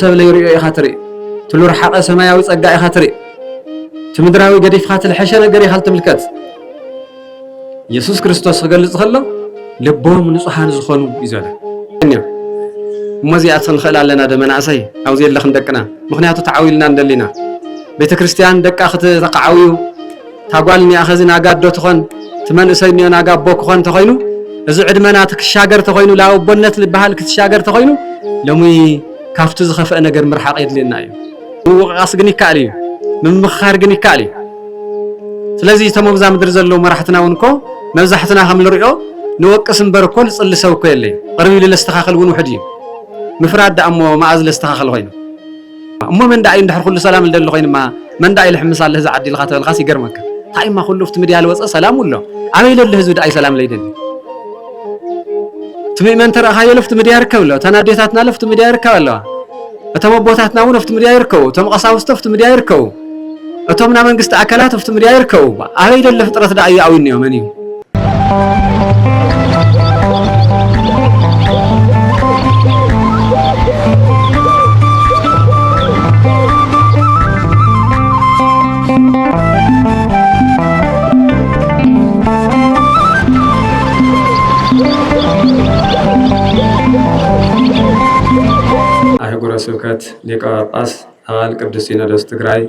تسب لي رؤيا خاطري تلور حق سماوي صقاي خاطري تمدراوي قديف خاطر حشنا قري خالت ملكت يسوع كريستوس غلص خلو لبهم نصحان زخونو يزاله مزيات نخلالنا دمناسي او زي لخن دقنا مخنياتو تعاويلنا ندلينا بيت كريستيان دقاخت تقعويو تاغوالني اخذنا غادو تخون تمنسيني انا غابو كخون تخوينو እዚ ዕድመና ተክሻገር ተኮይኑ ላው ቦነት ልባሃል ክትሻገር ተኮይኑ ለሙይ ካፍቱ ዝኸፈ ነገር ምርሓቅ ይድልና እዩ ወቃስ ግን ይካል እዩ ምምኻር ግን ይካል እዩ ስለዚህ ተመብዛ ምድር ዘሎ መራሕትና ወንኮ መብዛሕትና ከም ልሪኦ ንወቅስ እንበር ኮል ጽልሰው ኮ የለይ ቅርቢ ለስተኻኸል ወን ውሕድ እዩ ምፍራድ ዳሞ ማዓዝ ለስተኻኸል ኮይኑ እሞ መንዳይ እንድሕር ኩሉ ሰላም ልደል ኮይንማ መንዳይ ልሕምስ አለ ዝዓዲ ልኻ ተልኻስ ይገርመካ ታይማ ኩሉ ፍት ሚድያ ልወፀ ሰላም ውሎ አበይ ለለ ህዝብ ዳይ ሰላም ለይደል تميمن ترى هاي لفت مديا يركب له تناديتاتنا لفت مديا يركب له اتم بوتاتنا ولفت مديا يركب تم قساوست لفت مديا يركب اتمنا منغست اكلات لفت مديا يركب هاي دل فطرت داعي اوين يومني سوكات لقاء قاس أوال قدس سينودوس تግራይ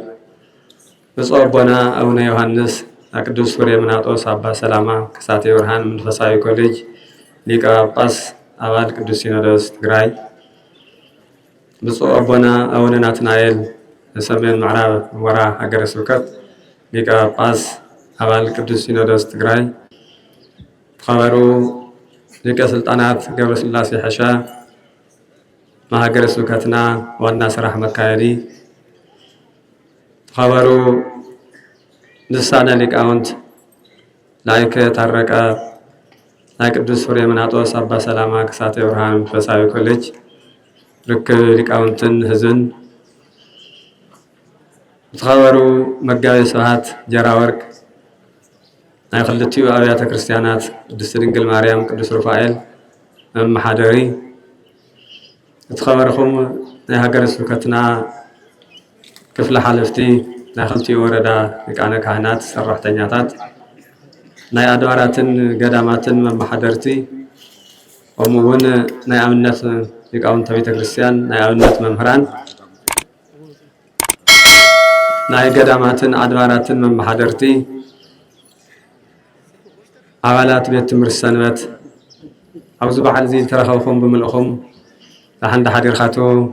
ብፁዕ አቡና አቡነ ዮሐንስ ቅዱስ ፍሬምናጦስ አባ ሰላማ ከሳቴ ብርሃን መንፈሳዊ ኮሌጅ ሊቀ ጳጳስ አባል ቅዱስ ሲኖዶስ ትግራይ ብፁዕ አቡና አቡነ ናትናኤል ሰሜን ምዕራብ ወራ ሀገረ ስብከት ሊቀ ጳጳስ አባል ቅዱስ ሲኖዶስ ትግራይ ተኸበሩ ሊቀ ስልጣናት ገብረስላሴ ሐሻ ማሀገረ ስብከትና ዋና ስራሕ መካየዲ ተኸበሩ ልሳነ ሊቃውንት ላይከ ታረቀ ናይ ቅዱስ ፍሬምናጦስ አባ ሰላማ ከሳቴ ብርሃን መንፈሳዊ ኮሌጅ ርክብ ሊቃውንትን ህዝብን ተኸበሩ መጋቤ ስብሐት ጀራ ወርቅ ናይ ክልቲኡ አብያተ ክርስቲያናት ቅድስት ድንግል ማርያም ቅዱስ ሩፋኤል መማሓደሪ تخبركم هاجر سبكتنا كفل حلفتي ناخلتي وردا لكأنا كهنات سرحتنياتات ناي أدواراتن قداماتن من محضرتي ومون ناي أمنت لكأون تبيت كريستيان ناي أمنت ممهران ناي قداماتن أدواراتن من محضرتي عوالات بيت مرسانوات أوزو بحال زي ترخوكم بملأخم أحد حدير خاتو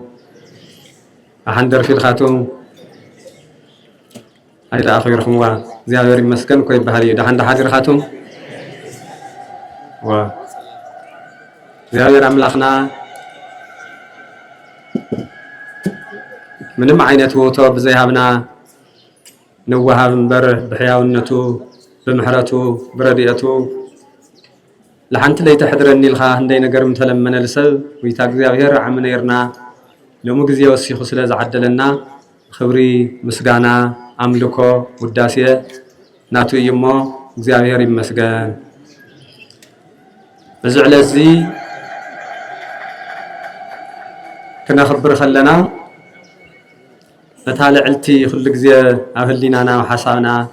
أحد في الخاتو أيضا أخي رحمه زيادة مسكن كوي بحالي ده أحد حدير خاتو و زيادة أملاخنا من معينته توب زي هابنا نوها بمبر بحياونته بمحرته برديته لحنت لي تحضرني الخا هندي نجر متلمن لسب ويتاق زيابير عمنا يرنا لو مجزي وسيخ سلاز عدلنا خبري مسجانا أملكه وداسية ناتو يمو زيابير مسجان بزعل زي كنا خبر خلنا نتالع علتي خلق زي أهلنا أنا وحسابنا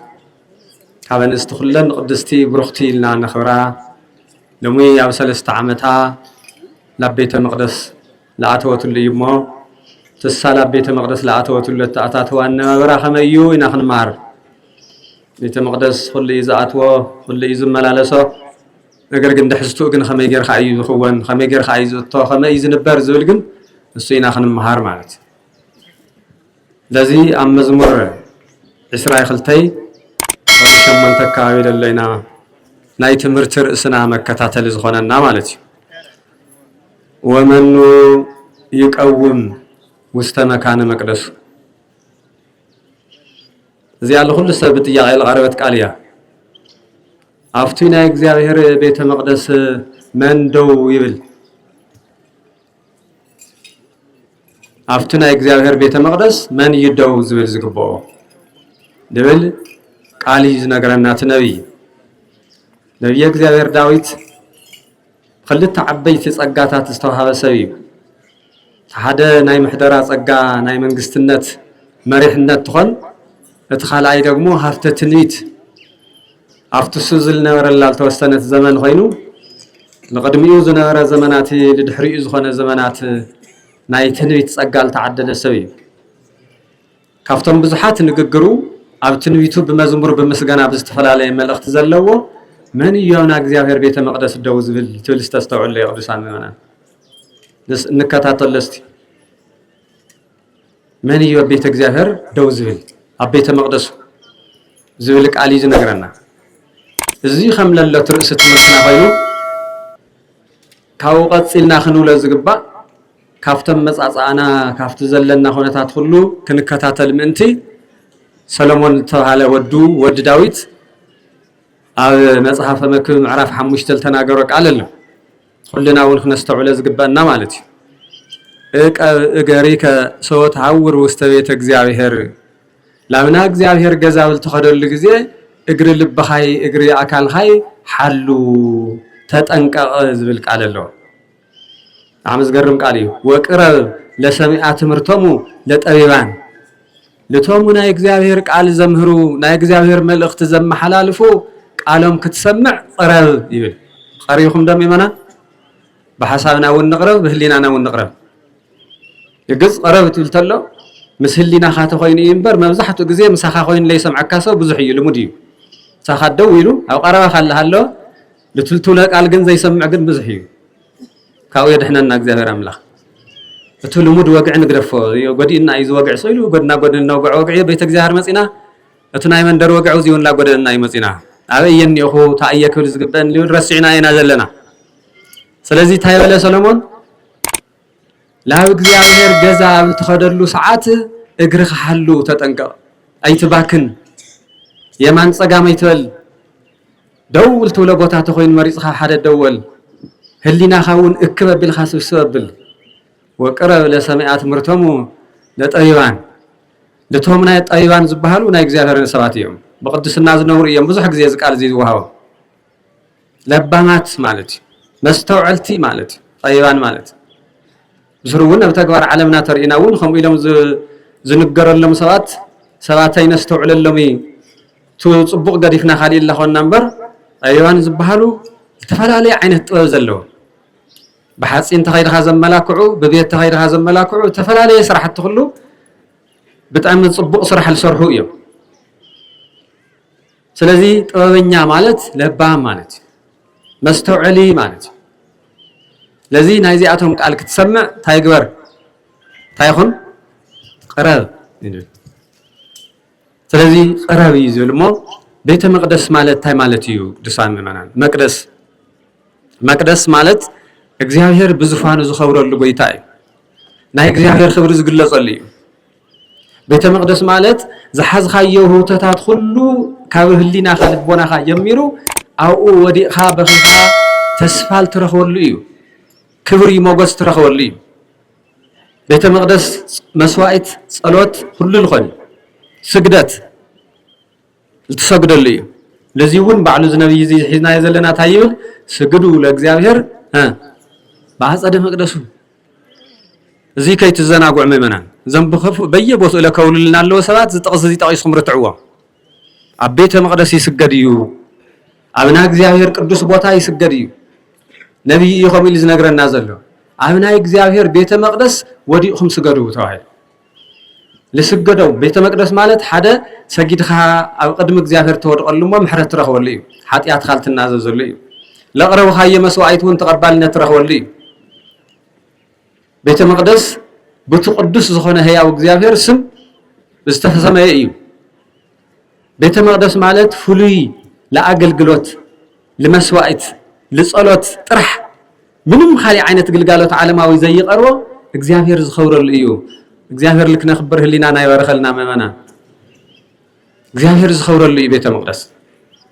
كابن استخلن قدستي بروختي لنا نخبرها لمي أو سلست عمتها لبيت المقدس لعتوة اللي يمو تسال بيت المقدس لعتوة اللي تأتات وأن برا خميو ينخن مار بيت المقدس كل إذا عتوة كل إذا ملالسه نقدر جند حسيتو جن خميجر خايز خوان خميجر خايز الطا خميز نبر زولجن السينا خن مهار مالت لذي أم مزمر إسرائيل خلتي وشمن تكاويل اللينا نايت مرتر اسنا مكتاتل زخوننا مالتي ومن يقوم وسط مكان مقدس زي الله كل سبت يا العربت قاليا افتينا እግዚአብሔር ቤተ መቅደስ መንደው ይብል አፍትና እግዚአብሔር ቤተ መቅደስ መን ይደው ዝብል ዝግቦ ደብል ቃል ይዝነገረናት ነብይ نبي እግዚአብሔር ዳዊት خلت عبيت ጸጋታት ዝተዋሃበ ሰብ እዩ حدا ناي محدرا صقا ناي منغستنت مريحنت تخون اتخالاي دغمو هافت تنيت افتسو زل نبر الله توسنت زمن خوينو لقدميو زنبر زمنات لدحريو زخونه زمنات ناي تنيت صقال تعدد سبي كافتم بزحات نغغرو اب تنويتو بمزمور بمسغنا بزتفلاله ملخت زلو من يونا እግዚአብሔር ቤተ መቅደስ ደው ዝብል ትልስ ተስተውል ለቅዱሳን ምእመናን ንከታተል እስቲ من يو ቤተ እግዚአብሔር ደው ዝብል ኣብ ቤተ መቅደስ ዝብል ቃል ይዝነግረና እዚ ከምለለ ትርእስ ትምህርትና ኮይኑ ካው ቀጽልና ክንውለ ዝግባ ካፍተም መጻጻና ካፍት ዘለና ሆነታት ሁሉ ክንከታተል ምእንቲ ሰሎሞን ተባለ ወድ ዳዊት ኣብ መጽሐፈ መክብብ ምዕራፍ 5 ተናገረ ቃል አለ ሁሉና ወን ክነስተውለ ዝግባና ማለት እገሪከ ሰውት አውር ውስተ ቤተ እግዚአብሔር ላምና እግዚአብሔር ገዛብል ተኸደሉ ጊዜ እግሪ ልብኻይ እግሪ አካልኻይ ሓሉ ተጠንቀቀ ዝብል ቃል አለ አምዝገርም ቃል እዩ ወቅረብ ለሰሚዓ ትምርቶሙ ለጠቢባን ለቶሙ ናይ እግዚአብሔር ቃል ዘምህሩ ናይ እግዚአብሔር መልእክት ዘመሐላልፉ ቃሎም ክትሰምዕ قرب ይብል قريكم ደም ይመና በሐሳብና ወንቅረብ በህሊናና ወንቅረብ ይግዝ قرب ትልተሎ ምስህሊና ካተ ኮይኑ ይንበር መብዛሕቱ ግዜ ምሳኻ ኮይኑ ለይሰምዓካ ሰው ብዙሕ እዩ ልሙድ እዩ ሳኻደው ኢሉ ኣብ ቀረባ ካለሃሎ ለትልቱለ ቃል ግን ዘይሰምዕ ግን ብዙሕ እዩ ካው የድሕነና እግዚአብሔር አምላክ እቱ ልሙድ ወግዕ ንግደፎ ጎዲና እዩ ወግዕ ሰይሉ ጎድና ወግዕ ቤተ እግዚአብሔር መጺና እቱ ናይ መንደር ወግዕ ዚውንላ ጎድና ይመጺና አበየን ይኹ ታየክብል ዝግበን ሊውን ረሲዕና ኢና ዘለና ስለዚ ታይበለ ሰሎሞን ላብ እግዚአብሔር ገዛ ብትኸደሉ ሰዓት እግርኻ ሓሉ ተጠንቀቕ ኣይትባክን የማን ጸጋም ኣይትበል ደውል ትብለ ቦታ ተኾይን መሪጽኻ ሓደ ደወል ህሊናኻ እውን እክብ ቢልኻ ስብስበብል ወቅረብ ለሰማያት ምርቶሙ ለጠቢባን ለቶም ናይ ጠቢባን ዝበሃሉ ናይ እግዚአብሔር ሰባት እዮም በቅድስና ዝነብሩ እዮም ብዙሕ ግዜ ዝቃል ዝወሃው ለባማት ማለት መስተውዕልቲ ማለት ጠቢባን ማለት ዝሩውን ኣብ ተግባር ዓለምና ተርኢናውን ከም ኢሎም ዝንገረሎም ሰባት ኣይነስተውዕለሎም ጽቡቕ ገዲፍና ካሊእ ለኾና እምበር ጠቢባን ዝበሃሉ ተፈላለየ ዓይነት ጥበብ ዘለዎ بحاسين تخيرها زملاكعو ببيت تخيرها زملاكعو تفلالي سرحت تخلو بتعمل صبق سرح لسرحو يوم سلازي طبابنيا مالت لبا مالت مستوعلي مالت لذي نايزي اتهم قالك تسمع تايغبر تايخون قرب سلازي قرب يزلمو بيت مقدس مالت تاي مالت يو دسان منان مقدس مالت እግዚአብሔር በዙፋኑ ዝኸብረሉ ጎይታ እዩ ናይ እግዚአብሔር ክብር ዝግለጸሉ እዩ ቤተ መቅደስ ማለት ዝሓዝኻዮ ህውተታት ሁሉ ካብ ህሊናኻ ልቦናኻ ጀሚሩ ኣብኡ ወዲቕኻ በኺኻ ተስፋል ትረኽበሉ እዩ ክብሪ ሞገስ ትረኽበሉ እዩ ቤተ መቅደስ መስዋዕት ጸሎት ሁሉ ልኾን ስግደት ልትሰግደሉ እዩ ለዚ እውን ባዕሉ ዝነብይ ሒዝና ዘለና ታይብል ስግዱ ለእግዚአብሔር بعض مقدسو زي كي تزناقع ممنا زنب خف بيبوس إلى كون لنا لو سبات زتقص زي تقيس خمرتعوا عبيت مقدس يسجديو أبناء እግዚአብሔር ቅዱስ ቦታ ይስገድዩ ነብይ ይኹም ኢሉ ዝነግረና ዘሎ أبناء እግዚአብሔር ቤተ መቅደስ ወዲኹም ስገዱ ተባሂሉ ለስገደው ቤተ መቅደስ ማለት ሓደ ሰጊድኻ ኣብ ቅድሚ እግዚአብሔር ተወድቀሉሞ ምሕረት ትረኽበሉ እዩ ኃጢአት ካልትናዘዘሉ እዩ ለቅረብኻ የመስዋዕቱን ተቀባልነት ትረኽበሉ እዩ ቤተ መቅደስ በተቀደስ ዝኾነ ህያው እግዚአብሔር ስም ዝተፈሰመየ እዩ ቤተ መቅደስ ማለት ፍሉይ ለአገልግሎት ለመስዋዕት ለጸሎት ጥራሕ ምንም ካሊ ዓይነት ግልጋሎት ዓለማዊ ዘይቀርቦ እግዚአብሔር ዝኸብረሉ እዩ እግዚአብሔር ልክነኽብር ህሊናና ይበረኸልና መመና እግዚአብሔር ዝኸብረሉ እዩ ቤተ መቅደስ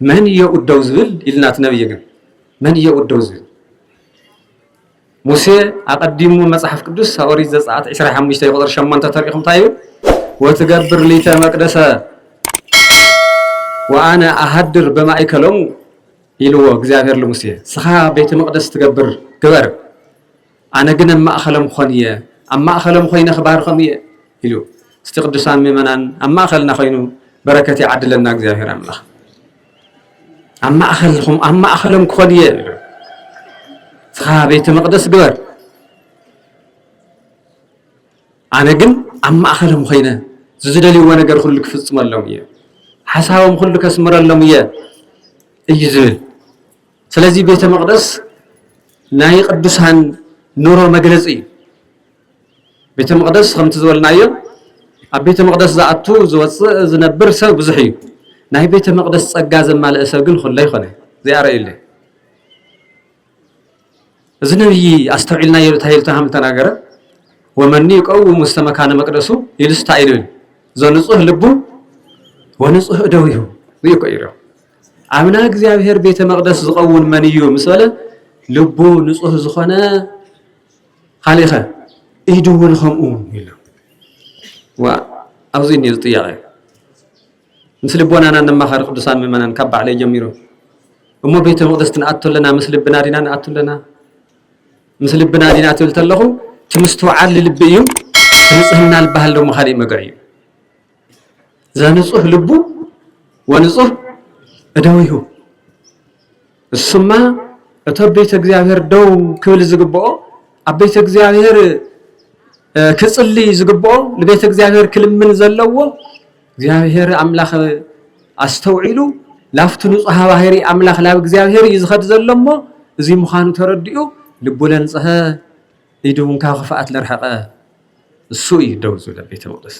መን የኡደው ዝብል ኢልናት ነብይ ግን መን የኡደው ዝብል ሙሴ አቀዲሙ መጽሐፍ ቅዱስ ኦሪት ዘጸአት 25 ቁጥር 8 ተሪኹም ታዩ ወትገብር ሊተ መቅደሰ ወአነ አሐድር በማእከሎም ኢልዎ እግዚአብሔር ለሙሴ ስኻ ቤተ መቅደስ ትገብር ግበር አነ ግን ማእከሎም ኾንየ أما أخلهم خينا خبار خمية إلو استقدسان ممنان أما أخلنا خينو بركة عدل لنا እግዚአብሔር አምላክ أما أخلهم خديه صحابة مقدس جبر أنا جن أما أخلهم خينا زدلي وانا جر خلك في السمر اللومية حساهم خلك اسمر اللومية يجزل سلازي بيت مقدس ناي قدسان نورو مجلسي بيت مقدس خمت زول نايو بيت مقدس زعتو زنبر سو بزحي ناي بيت مقدس صقاز مال اسوغن خله يخونه زياره يله زنبي استوعلنا يرتايلتا هم تناغره ومن يقوم مستمكان مقدسو يلستايل زنصح لبو ونصح دويو يقيرو امنا እግዚአብሔር ቤተ መቅደስ ዝቀውን መንዩ ምስለ ልቡ ንጹህ ዝኾነ خالخ ايدون خمؤ يلو وأوزين يلطيعه مثل بونانا نمخر قدسان ممنان كبع عليه جميرو أمو بيت المقدس تنأتو لنا مثل بنادينا نأتو لنا مثل بنادينا تلتلخو تمستو عال لبيو تنصهنا البهل لو مخالي مقعيو ذا نصه لبو ونصه أدويه السماء أتبيت እግዚአብሔር دو كل زقبو أبيت እግዚአብሔር كصلي زقبو لبيت እግዚአብሔር كل من زلوا እግዚአብሔር أملاخ أستوعلو لافتو نصها باهري أملاخ لا እግዚአብሔር يزخد زلمو زي مخانو تردئو لبولن صها يدون كافات لرحقه السوء يدوزو لبيت المقدس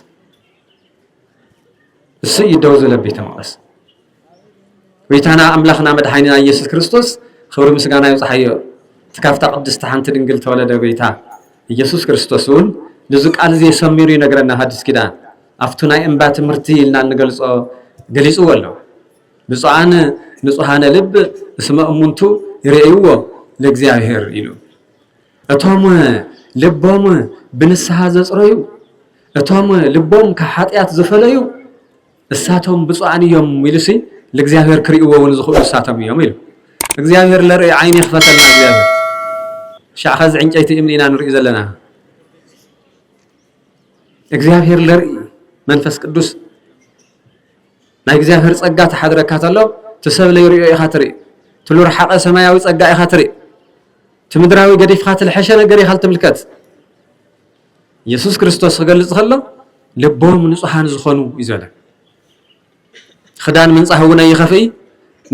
السوء يدوزو لبيت المقدس ويتانا أملاخنا مدحيننا يسوع كريستوس خبر مسغانا يصحيو تكافتا قدست حنت دنجل تولد بيتا يسوع كريستوسون لزق قال زي سميرو ينغرنا حديث كدان افتنا انبا تمرتي لنا نغلصو غليصو ولو بصعان نصحان لب اسم امنتو يريو لእግዚአብሔር ይሉ እቶም ልቦም ብንስሐ ዘጽረዩ እቶም ልቦም ከኃጢአት ዘፈለዩ እሳቶም ብፁዓን እዮም ይልሲ ለእግዚአብሔር ክሪእዎ ወን ዝኽእሉ እሳቶም እዮም ይሉ እግዚአብሔር ለርኢ ዓይን ይኽፈተልና እግዚአብሔር ሻኸዝ ዕንጨይቲ እምኒና ንርኢ ዘለና እግዚአብሔር ለርኢ መንፈስ ቅዱስ ናይ እግዚአብሔር ጸጋ ተሓድረካ ተሎ ተሰብ ለይርዮ ኢኻ ትርኢ تلور حق سماوي صقا يخاطري تمدراوي قديف خاطر الحشا نغير يخال تملكت يسوع كريستوس غلص خلو لبهم نصحان زخونو يزاله خدان من صحونا يخفي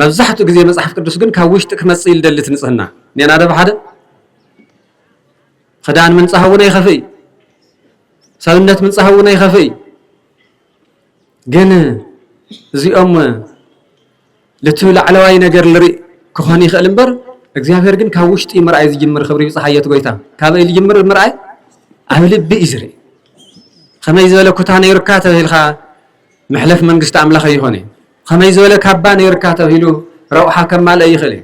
مبزحتو غزي مصحف قدوس كن كاوشت كمصيل دلت نصحنا نينا دب حدا خدان من صحونا يخفي سالنت من صحونا يخفي جن زي لتولى على واي نجر لري كخاني خلنبر እግዚአብሔር ግን ካውሽጥ ይመርአይ ዝጅምር خبري صحيت ጎይታ ካበይ ልጅምር ምርአይ አብል ቢዝሪ ከመይ ዘለ ኩታነ ይርካተ ይልኻ محلف መንግስት አምላኽ ይሆነ ከመይ ዘለ ካባነ ይርካተ ይሉ ረውሓ ከማለ ይኽእል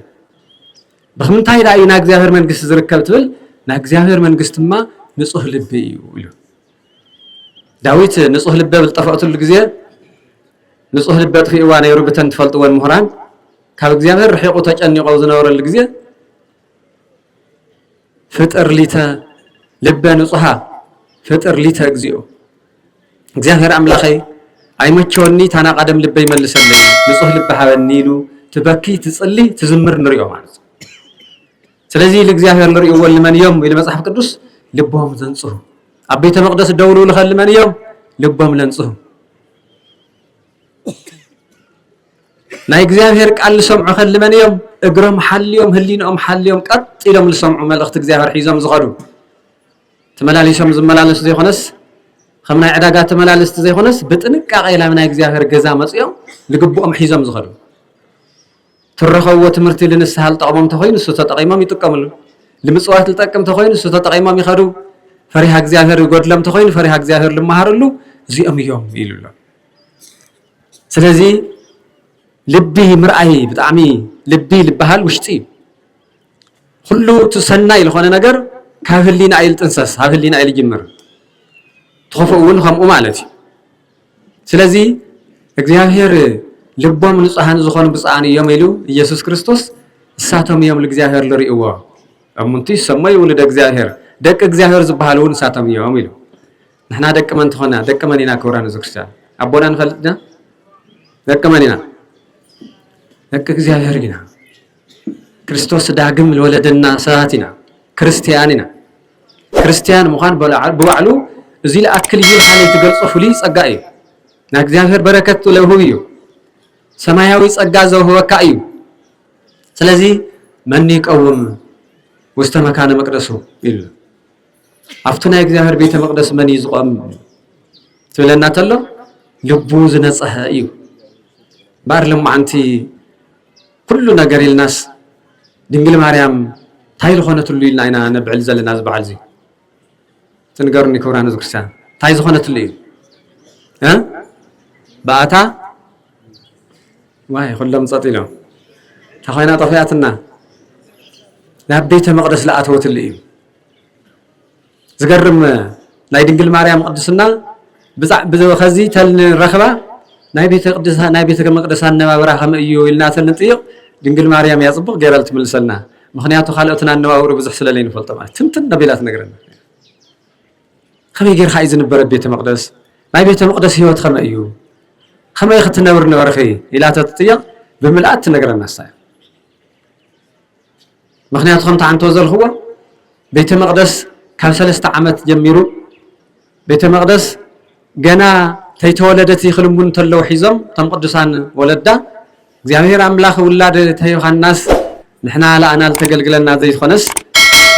በኽምንታይ ዳይና እግዚአብሔር መንግስት ዝርከብ ትብል ና እግዚአብሔር መንግስትማ ንጹህ ልብ እዩ ይሉ ዳዊት ንጹህ ልብ ብልጠፈአቱል ግዜ ንጹህ ልብ ትኺዋ ነይሩ በተን ትፈልጥወን ምሁራን ካብ እግዚአብሔር ረሒቁ ተጨኒቆ ዝነበረል ግዜ ፍጥር ሊተ ልበ ንጹሃ ፍጥር ሊተ እግዚኦ እግዚአብሔር አምላኸይ አይመቸውኒ ታና ቀደም ልበ ይመልሰልኝ ንጹህ ልብ ሃበኒ ኢሉ ትበኪ ትጽሊ ትዝምር ንሪኦ ማለት ስለዚህ ለእግዚአብሔር ንሪኦ ወልመን ዮም ኢሉ መጽሐፍ ቅዱስ ልቦም ዘንጽሁ ኣብ ቤተ መቅደስ ደውሉ ለኸልመን ዮም ልቦም ለንጽሁ ናይ እግዚአብሔር ቃል ሰምዑ ኸልመን ዮም እግሮም ሓልዮም ህሊኖም ሓልዮም ቀጥ ኢሎም ልሰምዑ መልእኽቲ እግዚአብሔር ሒዞም ዝኸዱ ተመላሊሶም ዝመላለሱ ዘይኾነስ ከም ናይ ዕዳጋ ተመላለስቲ ዘይኾነስ ብጥንቃቐ ኢሎም ናይ እግዚአብሔር ገዛ መጽዮም ልግብኦም ሒዞም ዝኸዱ ትረኸብዎ ትምህርቲ ልንስሓ ልጠቕሞም ተኾይኑ እሱ ተጠቒሞም ይጥቀምሉ ልምጽዋት ልጠቅም ተኾይኑ እሱ ተጠቒሞም ይኸዱ ፈሪሃ እግዚአብሔር ይጎድሎም ተኾይኑ ፈሪሃ እግዚአብሔር ልመሃረሉ እዚኦም እዮም ኢሉሎ ስለዚህ ልቢ ምርአይ ብጣዕሚ ልቢ ልበሃል ውሽጢ ሁሉ ተሰናይ ለሆነ ነገር ካብ ህሊና አይልጥንሰስ ካብ ህሊና አይልጅምር ተኸፈውን ከምኡ ማለት ስለዚህ እግዚአብሔር ልቦም ንጹሃን ዝኾኑ ብፃዓን እዮም ኢሉ ኢየሱስ ክርስቶስ እሳቶም እዮም ለእግዚአብሔር ለርእዎ እሙንቲ ሰማይ ወልደ እግዚአብሔር ደቅ እግዚአብሔር ዝበሃሉን ሳቶም እዮም ኢሉ ንሕና ደቅ መን ተኾና ደቅ መን ኢና ክብራን ክርስቲያን ኣቦና ንፈልጥና ደቅ መን ኢና ደቅ እግዚአብሔር ኢና ክርስቶስ ዳግም ለወለደና ሰባት ኢና ክርስቲያን ኢና ክርስቲያን ምዃን ብባዕሉ እዚ ለኣክል እዩ ሓለይ ትገልጾ ፍሉይ ጸጋ እዩ ና እግዚአብሔር በረከት ለውህብ እዩ ሰማያዊ ጸጋ ዘውህበካ እዩ ስለዚ መን ይቀውም ውስተ መካነ መቅደሱ ኢሉ ኣብቲ ናይ እግዚአብሔር ቤተ መቅደስ መን ይዝቆም ትብለና ተሎ ልቡ ዝነጽሐ እዩ ባር ልማዓንቲ ኩሉ ነገር ኢልናስ ድንግል ማርያም ታይ ዝኾነትሉ ኢልና ኢና ነብዕል ዘለና ዝበዓል እዚ ትንገሩኒ ክብራን ክርስቲያን ታይ ዝኾነትሉ እዩ ባእታ ዋይ ኩሎም ጸጥ ኢሎም ተኾይና ጠፊያትና ናብ ቤተ መቅደስ ለኣተወትሉ እዩ ዝገርም ናይ ድንግል ማርያም ቅድስና ብኸዚ ተልንረኽባ ናይ ቤተ መቅደስ ኣነባብራ ከመይ እዩ ኢልና ተልንጥይቕ ድንግል ማርያም እያ ጽቡቕ ገይራ ትምልሰልና ምክንያቱ ካልኦትና ኣነባብሩ ብዙሕ ስለለይ ንፈልጦ ማለት ትንትን ነቢላ ትነግረና ከመይ ጌርካ እዩ ዝነበረ ቤተ መቅደስ ናይ ቤተ መቅደስ ህይወት ከመይ እዩ ከመይ ክትነብር ነበርኺ ኢላ ተጥይቕ ብምልኣት ትነግረና ሳያ ምክንያቱ ከምቲ ዓንቶ ዘልኽዎ ቤተ መቅደስ ካብ 3 ዓመት ጀሚሩ ቤተ መቅደስ ገና ተይተወለደት ይኽልሙን ተለው ሒዞም ተም ቅዱሳን ወለዳ እግዚአብሔር አምላኽ ውላድ ተይኻናስ ንሕና ለአና ልተገልግለና ዘይኾነስ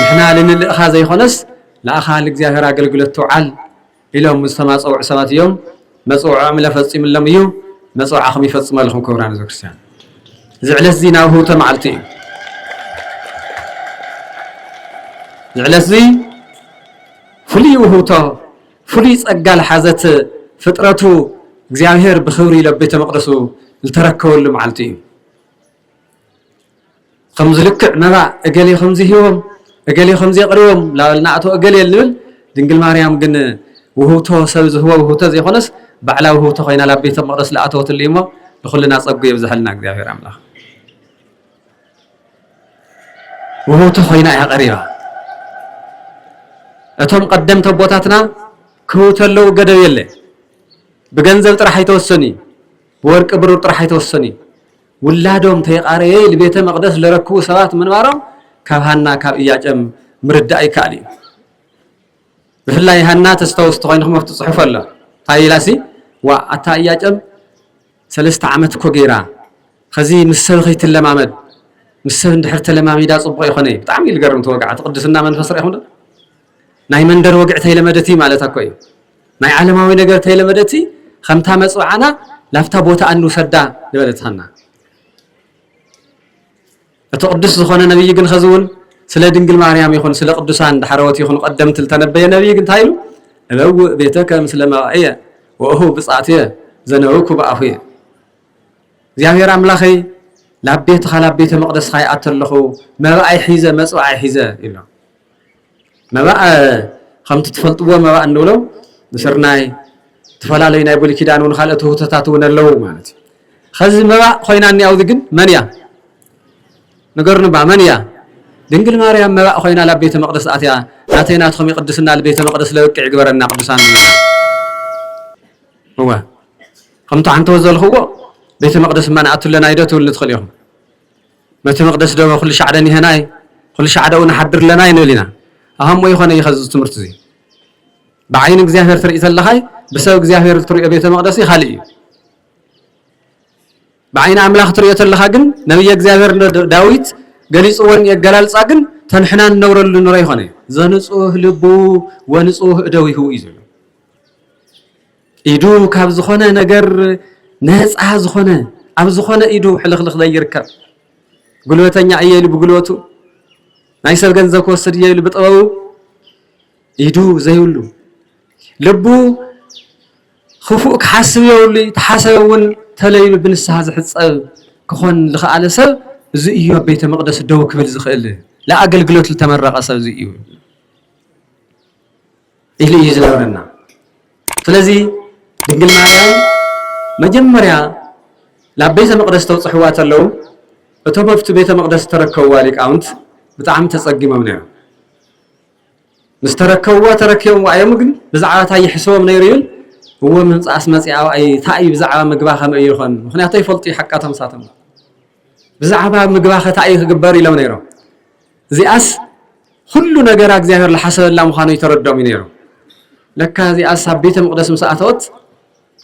ንሕና ልንልእኻ ዘይኾነስ ለኣኻ ለእግዚአብሔር አገልግሎት ትውዓል ኢሎም ዝተማፀውዑ ሰባት እዮም መፅውዖም ለፈፂምሎም እዩ መፅውዓኹም ይፈፅመልኩም ክብራን ክርስቲያን ዝዕለት እዚ ናብ ህውተ መዓልቲ እዩ ዝዕለት እዚ ፍሉይ ውህብቶ ፍሉይ ጸጋ ለሓዘት ፍጥረቱ እግዚአብሔር ብኽብሪ ኢሎ ቤተ መቅደሱ ልተረከበሉ መዓልቲ እዩ ከም ዝልክዕ መባእ እገሌ ከምዚ ሂቦም እገሌ ከምዚ የቕርቦም ላበልናእቶ እገሌ ልብል ድንግል ማርያም ግን ውህብቶ ሰብ ዝህቦ ውህብቶ ዘይኾነስ ባዕላ ውህብቶ ኮይና ላብ ቤተ መቅደስ ለኣተወትሉ እሞ ንኹልና ጸጉ የብዝሐልና እግዚአብሔር ኣምላኽ ውህብቶ ኮይና እያ ቀሪባ እቶም ቀደምቲ ኣቦታትና ክህቡ ተለው ገደብ የለ ብገንዘብ ጥራሕ ኣይተወሰኒ ብወርቂ ብሩር ጥራሕ ኣይተወሰኒ ውላዶም ተይቃረየ ለቤተ መቅደስ ለረክቡ ሰባት ምንባሮም ካብ ሃና ካብ ኢያጨም ምርዳእ ይከኣል እዩ ብፍላይ ሃና ተስተውስቲ ኮይንኩም ትጽሕፉ ኣሎ ታይ ኢላሲ ዋ ኣታ ኢያጨም 3 ዓመት ኮ ገይራ ከዚ ምስ ሰብ ከይትለማመድ ምስ ሰብ እንድሕር ተለማሚዳ ጽቡቕ ይኾነ ብጣዕሚ ይልገርም ተወግዓት ቅድስና መንፈስ ረኢኹም ዶ ናይ መንደር ወግዕ ተይለመደቲ ማለት እኮ እዩ ናይ ዓለማዊ ነገር ተይለመደቲ ከምታ መጽዋዕና ላፍታ ቦታ እንውሰዳ ልበለትሃና እቲ ቅዱስ ዝኾነ ነብይ ግን ኸዝውን ስለ ድንግል ማርያም ይኹን ስለ ቅዱሳን ድሓረወት ይኹን ቀደምት ተነበየ ነብይ ግን ታይሉ እበውእ ቤተከ ምስለ መባእየ ወእሁ ብጻእትየ ዘነበብኩ በኣኹየ እግዚአብሔር ኣምላኸይ ላብ ቤትኻ ላብ ቤተ መቅደስካ ይኣተለኹ መባእይ ሒዘ መጽዋዕይ ሒዘ ኢሎ መባእ ከምቲ ትፈልጥዎ መባእ እንብሎ ብስርናይ ተፈላለዩ ናይ ብሉይ ኪዳን እውን ካልኦት ውህብቶታት እውን ኣለዉ ማለት እዩ ከዚ መባእ ኮይናኒ ኣብዚ ግን መን እያ ነገርኑ ባ መን እያ ድንግል ማርያም መባእ ኮይና ላብ ቤተ መቅደስ ኣትያ ናተይ ናትኩም ይቅድስና ለቤተ መቅደስ ለውቅዕ ይግበረና ቅዱሳን እዋ ከምቲ ዓንቶ ዘልኽዎ ቤተ መቅደስ ማንኣትለና ኢዶ ትብልኒ ትኽእል ኢኹም ቤተ መቅደስ ዶ ኩሉ ሻዕደ ኒሄናይ ኩሉ ሻዕደ እውን ሓድር ለና ይንብል ኢና ኣኸም ወይ ኾነ ይኸዚ ትምህርቲ እዚ ብዓይን እግዚአብሔር ትርኢ ዘለኻይ ብሰብ እግዚአብሔር ትርእዮ ቤተ መቅደስ ይኻልእ እዩ بعين أملاك تريت الله جن نبي እግዚአብሔር ዳዊት ገሊጽወን የገላልጻ ግን ተንሕናን ነውረሉ ኑረይ ሆነ ዘንጹህ ልቡ ወንጹህ እደዊሁ ይዘሉ ኢዱ ካብ ዝኾነ ነገር ነፃ ዝኾነ ኣብ ዝኾነ ኢዱ ሕልኽልኽ ዘይርከብ ጉልበተኛ እየሉ ብጉልበቱ ናይ ሰብ ገንዘብ ከወስድ እየሉ ብጥበቡ ኢዱ ዘይብሉ ልቡ خفوق كحسب يولي تحسبون تلين بنسها زحصب كخون لخاله سب زئيو بيت مقدس دو كبل زخيل لا اغلغلوت لتمرق سب زئيو إلي يزلورنا ስለዚህ ድንግል ማርያም መጀመሪያ ለቤተ መቅደስ ተወጽሕዋ ተለው እቶም መፍቱ ቤተ መቅደስ ተረከቡ ሊቃውንት በጣም ተጸግመው ነው مستركوا تركيهم وأيامكن بزعة تاي حسوم نيريل هو من أسماء أي تاي بزعة مجباخة ميرخن مخنا تاي فلتي حكاتهم ساتهم بزعة مجباخة تاي جباري لو نيرو زي أس كل نجارك زهر لحسب الله مخانو يتردد منيرو لك زي أس بيت مقدس مساعات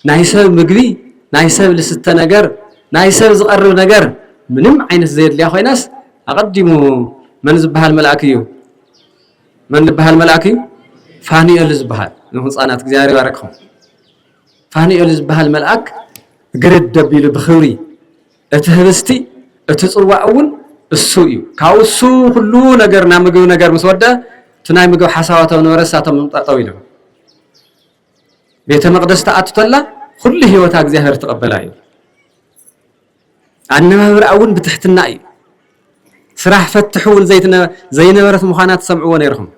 نايسب مجبي نايسب لست نجار نايسب زقرب نجار منم عين الزيد اللي أخوي ناس أقدموا من زبها الملاكيو من زبها الملاكيو فاني الزبها نحن صانات جزاري باركهم فاني الزبها الملاك قرد دبيل بخوري اتهبستي اتصوعون السوء كاو السوء كله نجار نامجو نجار مسودة تناي مجو حسواته ونورساته من طويله بيت مقدس تأتطلع كل هيوتك زهر تقبلها أنما برأون بتحت الناي سراح فتحون زي نورث مخانات سمعوا ونيرهم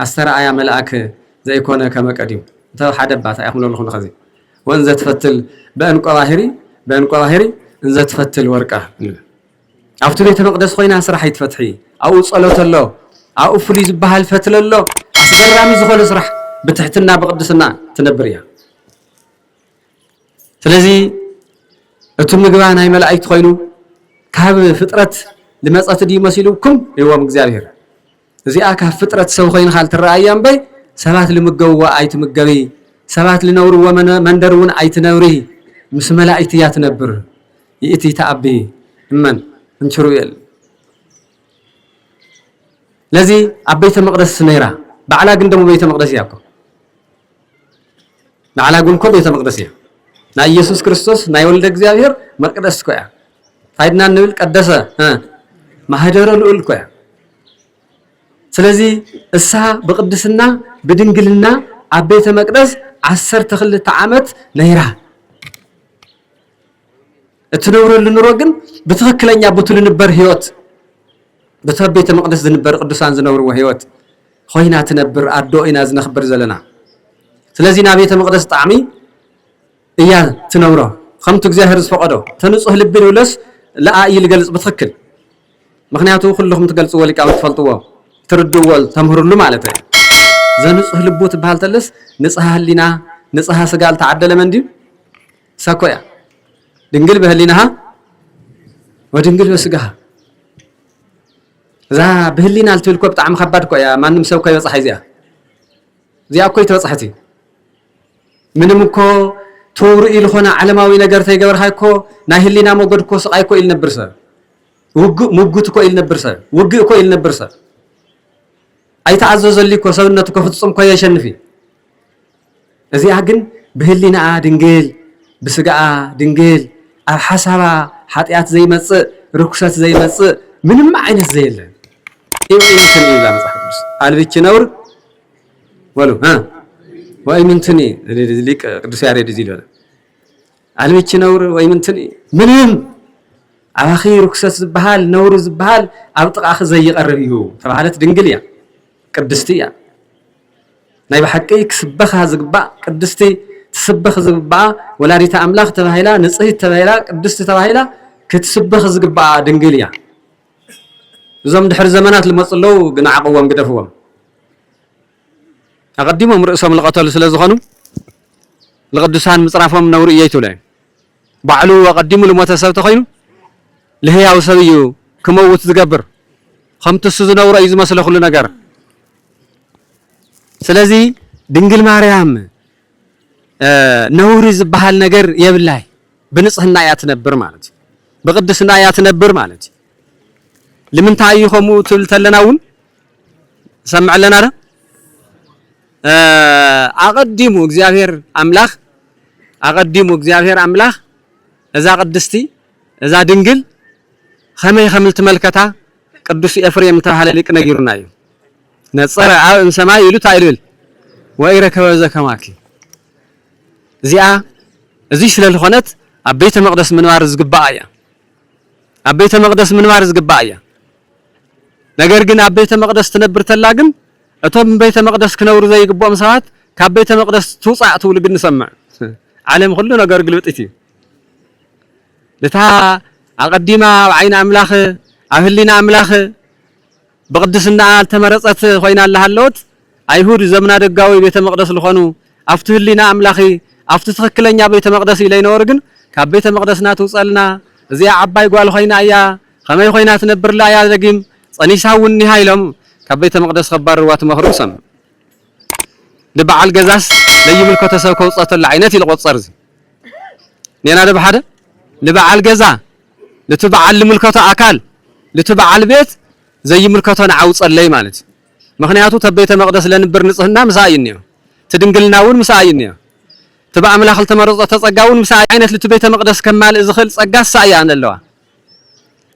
أسترى آيا ملأك زي كونه كما قديم انتو حدب باتا يخملون لكم خزي وانزا تفتل بأن قواهري انزا تفتل ورقة أفتو بيت مقدس خوينا سراح يتفتحي أو صلوة الله أو فليز بها الفتل الله أسجر رامي زخول سراح بتحتنا بقدسنا تنبريها ስለዚህ እቱም ምግባን አይ መላእክት ኮይኑ ካብ ፍጥረት لمصات دي مسيلكم يوم እግዚአብሔር እዚኣ ካብ ፍጥረት ሰው ኮይን ካል ተራእያን በይ ሰባት ለምገው አይት መገቢ ሰባት ለነውር ወመንደሩን አይት ነውሪ ምስ መላእክት ያትነብር ይእቲ ተአቢ እመን እንችሩየል ለዚ አበይተ መቅደስ ነይራ ባዕላ ግን ደሞ ቤተ መቅደስ ያኮ ባዕላ ግን ኮ ቤተ መቅደስ ያ ና ኢየሱስ ክርስቶስ ና ይወልደ እግዚአብሔር መቅደስ ኮያ ታይድና ንብል ቀደሰ ማህደረ ልዑል ኮያ ስለዚህ እሳ በቅድስና በድንግልና አቤተ መቅደስ 12 ዓመት ነይራ እትነውሩ ልንሮ ግን በትክክለኛ ቦቱል ነበር ህይወት በተቤተ መቅደስ ዝንበር ቅዱሳን ዝነውሩ ህይወት ኮይና ትነብር አዶ ኢና ዝነخبር ዘለና ስለዚህ ና ቤተ መቅደስ ጣዕሚ እያ ትነውሮ ከምቱ እግዚአብሔር ዝፈቀዶ ተንጹህ ልብ ይውለስ ለአይል ገልጽ በትክክል ምክንያቱ ሁሉም ትገልጽ ወልቃው ትፈልጥዎ ትርድወል ተምህሩሉ ማለት ነው ዘንጹህ ልቡ ትባል ተለስ ንጽህ ህሊና ንጽህ ስጋል ተዓደለ መንዲ ሰኮያ ድንግል በህሊናها ወድንግል በስጋها ዛ በህሊና አልትልኮ በጣም ከባድ ኮያ ማንም ሰው ኮይ በጻህ ይዚያ ዚያ ኮይ ተበጻህቲ ምንም እኮ ቶር ኢልሆነ ዓለማዊ ነገር ተይገበር ሃይኮ ናይ ህሊና ሞገድ ኮ ስቃይ ኮ ኢል ነበር ሰ ሙጉት ኮ ኢል ነበር ሰ ወግ ኮ ኢል ነበር ሰ አይታዘዘሊ ኮ ሰውነቱ ኮ ፍጹም ኮ ያሸንፊ እዚያ ግን በህሊና ድንግል በስጋ ድንግል አብ ሐሳባ ኃጢያት ዘይመጽ ርኩሰት ዘይመጽ ምንም አይነት ዘይለ ኢምንትን ይላ መጽሐፍስ አልብች ነውር ወሉ ወይምንትኒ ሊቅ ቅዱስ ያሬድ ይላል አልብች ነውር ወይምንትኒ ምንም አኺ ርኩሰት ዝባሃል ነውር ዝባሃል ኣብ ጥቃኺ ዘይቀርብ እዩ ተባሃለት ድንግል ያ ቅድስቲ ያ ናይ በሐቂ ክስበኻ ዝግባ ቅድስቲ تسبخ زبا ولاديت أملاك تباهيلا نصحي تباهيلا قدست تباهيلا كتسبخ زبا دنجليا زم دحر زمانات لمصلو غنا عقوام قدفوام أقدمهم رؤسهم القتل سلازخانو لقدسان مصرافهم نور إيتو لاي بعلو وقدموا لمتساو تخينو لهي أو سبيو كموت تقبر خمت السوز نور إيز مسلا كل نجار سلازي دنجل ماريام نوري زبحال نجار يبلاي بنصحنا ياتنبر مالتي بقدسنا ياتنبر مالتي لمن تعيهم تلتلناون سمع لنا ده أقدموا እግዚአብሔር አምላክ أقدموا እግዚአብሔር አምላክ እዛ ቅድስቲ እዛ ድንግል ከመይ ከምል ተመልከታ ቅዱስ ኤፍሬም ተባለ ሊቅ ነጊሩና እዩ ነጸረ አብ ሰማይ ይሉት አይልል ወይረከበ ዘከማኪ እዚኣ እዚ ስለልኾነት ኣብ ቤተ መቅደስ ምንባር ዝግባእ እያ ኣብ ቤተ መቅደስ ምንባር ዝግባእ እያ ነገር ግን ኣብ ቤተ መቅደስ ትነብር ተላ ግን እቶም ቤተ መቅደስ ክነብሩ ዘይግቦም ሰባት ካብ ቤተ መቅደስ ትውፃእ ትብሉ ግን ንሰምዕ ዓለም ኩሉ ነገር ግልብጥት እዩ ለታ ኣቀዲማ ዓይን ኣምላኽ ኣብ ህሊና ኣምላኽ بقدسنا التمرصت خوينا الله اللوت አይሁድ ዘመና ደጋዊ ቤተ መቅደስ ለኾኑ አፍቲ ህሊና አምላኺ አፍቲ ትክክለኛ ቤተ መቅደስ ኢለ ይነብር ግን ካብ ቤተ መቅደስና ትውፀልና እዚኣ ዓባይ ጓል ኮይና እያ ከመይ ኮይና ትነብርላ እያ ደጊም ፀኒሳ እውን ኒሃ ኢሎም ካብ ቤተ መቅደስ ከባርርዋ ትመኽሩ ሰም ንበዓል ገዛስ ለይምልከቶ ሰብ ከውፀተሉ ዓይነት ይልቆፀር እዚ ኔና ደብሓደ ንበዓል ገዛ ለትበዓል ልምልከቶ አካል ለትበዓል ቤት ዘይምልከቶ ንዓውፀለይ ማለት ምክንያቱ ተቤተ መቅደስ ለንብር ንጽህና ምሳይንዮ ትድንግልናውን ምሳይንዮ ተባ አምላኽ ተመረፀ ተጸጋውን ምሳይ ዓይነት ለትቤተ መቅደስ ከማል ዝኽል ጸጋስ ሳያን ኣለዋ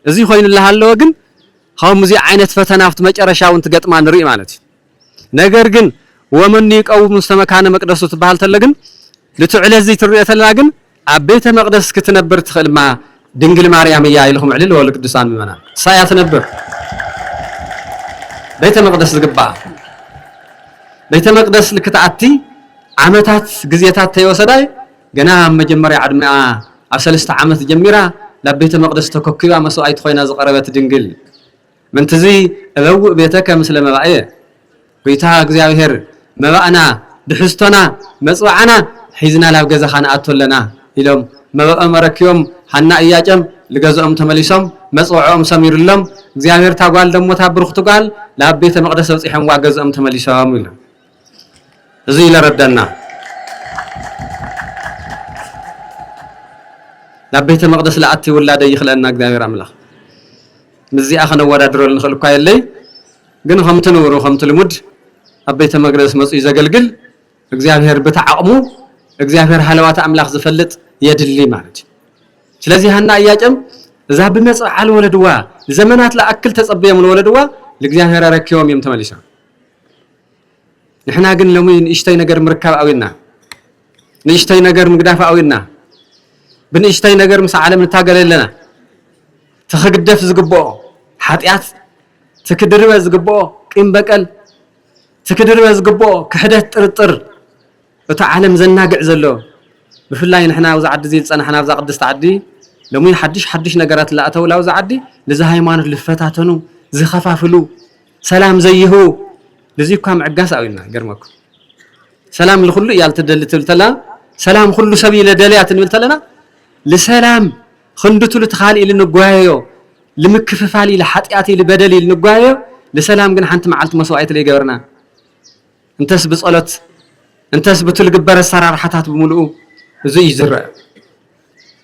እዚ ኮይንልህ ኣለዎ ግን ከምዚ ዓይነት ፈተና ፍት መጨረሻውን ትገጥማ ንርኢ ማለት ነገር ግን ወመን ይቀውም መስተመካነ መቅደሱ ትባሃል ተለግን ለትዕለዚ ትርኢተ ለና ግን ኣብ ቤተ መቅደስ ክትነብር ትኽልማ ድንግል ማርያም እያ ኢልኩም ዕልል ወል ቅዱሳን ምእመና ሳያ ትነብር ቤተ መቅደስ ዝግባ ቤተ መቅደስ ልክታአቲ ዓመታት ግዜታት ተይወሰዳይ ገና መጀመሪያ ዓድሚያ ኣብ 3 ዓመት ጀሚራ ናብ ቤተ መቅደስ ተኮክባ መስዋዕት ኮይና ዝቀረበት ድንግል ምንትዚ እበውእ ቤተከ ምስለ መባእየ ጎይታ እግዚአብሔር መባእና ድሕስቶና መጽዋዕና ሒዝና ናብ ገዛኻ ንኣቶለና ኢሎም መባእ መረኪዮም ሓና እያጨም لجزءهم تمليسهم مسوعهم سمير لهم እግዚአብሔር ታጓል ደሞ ታብሩክ ትጓል ለአብ ቤተ መቅደስ ወጽሐን ዋገዝም ተመልሰዋም ይላል እዚ ይለረዳና ለአብ ቤተ መቅደስ ለአቲ ወላደ ይخلና እግዚአብሔር አምላክ ምዚያ አኸነ ወዳድሮል ንخل እኮ አይለይ ግን ከምት ንብሩ ከምት ልሙድ አብ ቤተ መቅደስ መጽ ይዘገልግል እግዚአብሔር በተዓቅሙ እግዚአብሔር ሐለዋት አምላክ ዝፈልጥ የድሊ ማለት ስለዚህ ሀና አያጨም እዛ በመጽዓል ወለድዋ ዘመናት ለአክል ተጸበየም ወለድዋ ለእግዚአብሔር አረከውም ተመልሳ ንሕና ግን ለሙን እሽታይ ነገር ምርካብ አዊና ንእሽታይ ነገር ምግዳፍ አዊና ብንእሽታይ ነገር ምስ ዓለም ንታገለለና ተኸግደፍ ዝግበኦ ኃጢአት ተክድርበ ዝግበኦ ቂም በቀል ተክድርበ ዝግበኦ ክሕደት ጥርጥር እታ ዓለም ዘናግዕ ዘሎ ብፍላይ ንሕና ወዛዓዲ ዚል ጸናሕና ብዛ ቅድስት ዓዲ ለሙን حدش ነገራት ላአተው ላው ዛዓዲ ለዛ ሃይማኖት ልፈታተኑ ዝኸፋፍሉ ሰላም ዘይሁ ለዚህ እኮ ማዕጋስ አውይና ገርመኩ ሰላም ለሁሉ ያልተደል ትልተላ ሰላም ሁሉ ሰብይ ለደልያት እንብልተለና ለሰላም خندቱ ለተኻሊ ለንጓዮ ለምክፍፋሊ ለኃጢአት ለበደል ለንጓዮ ለሰላም ግን ሓንቲ መዓልት መስዋዕት ለይገበርና እንተስ በጸሎት እንተስ በትልግበረ ሰራርሓታት በሙሉ እዚ ይዝራ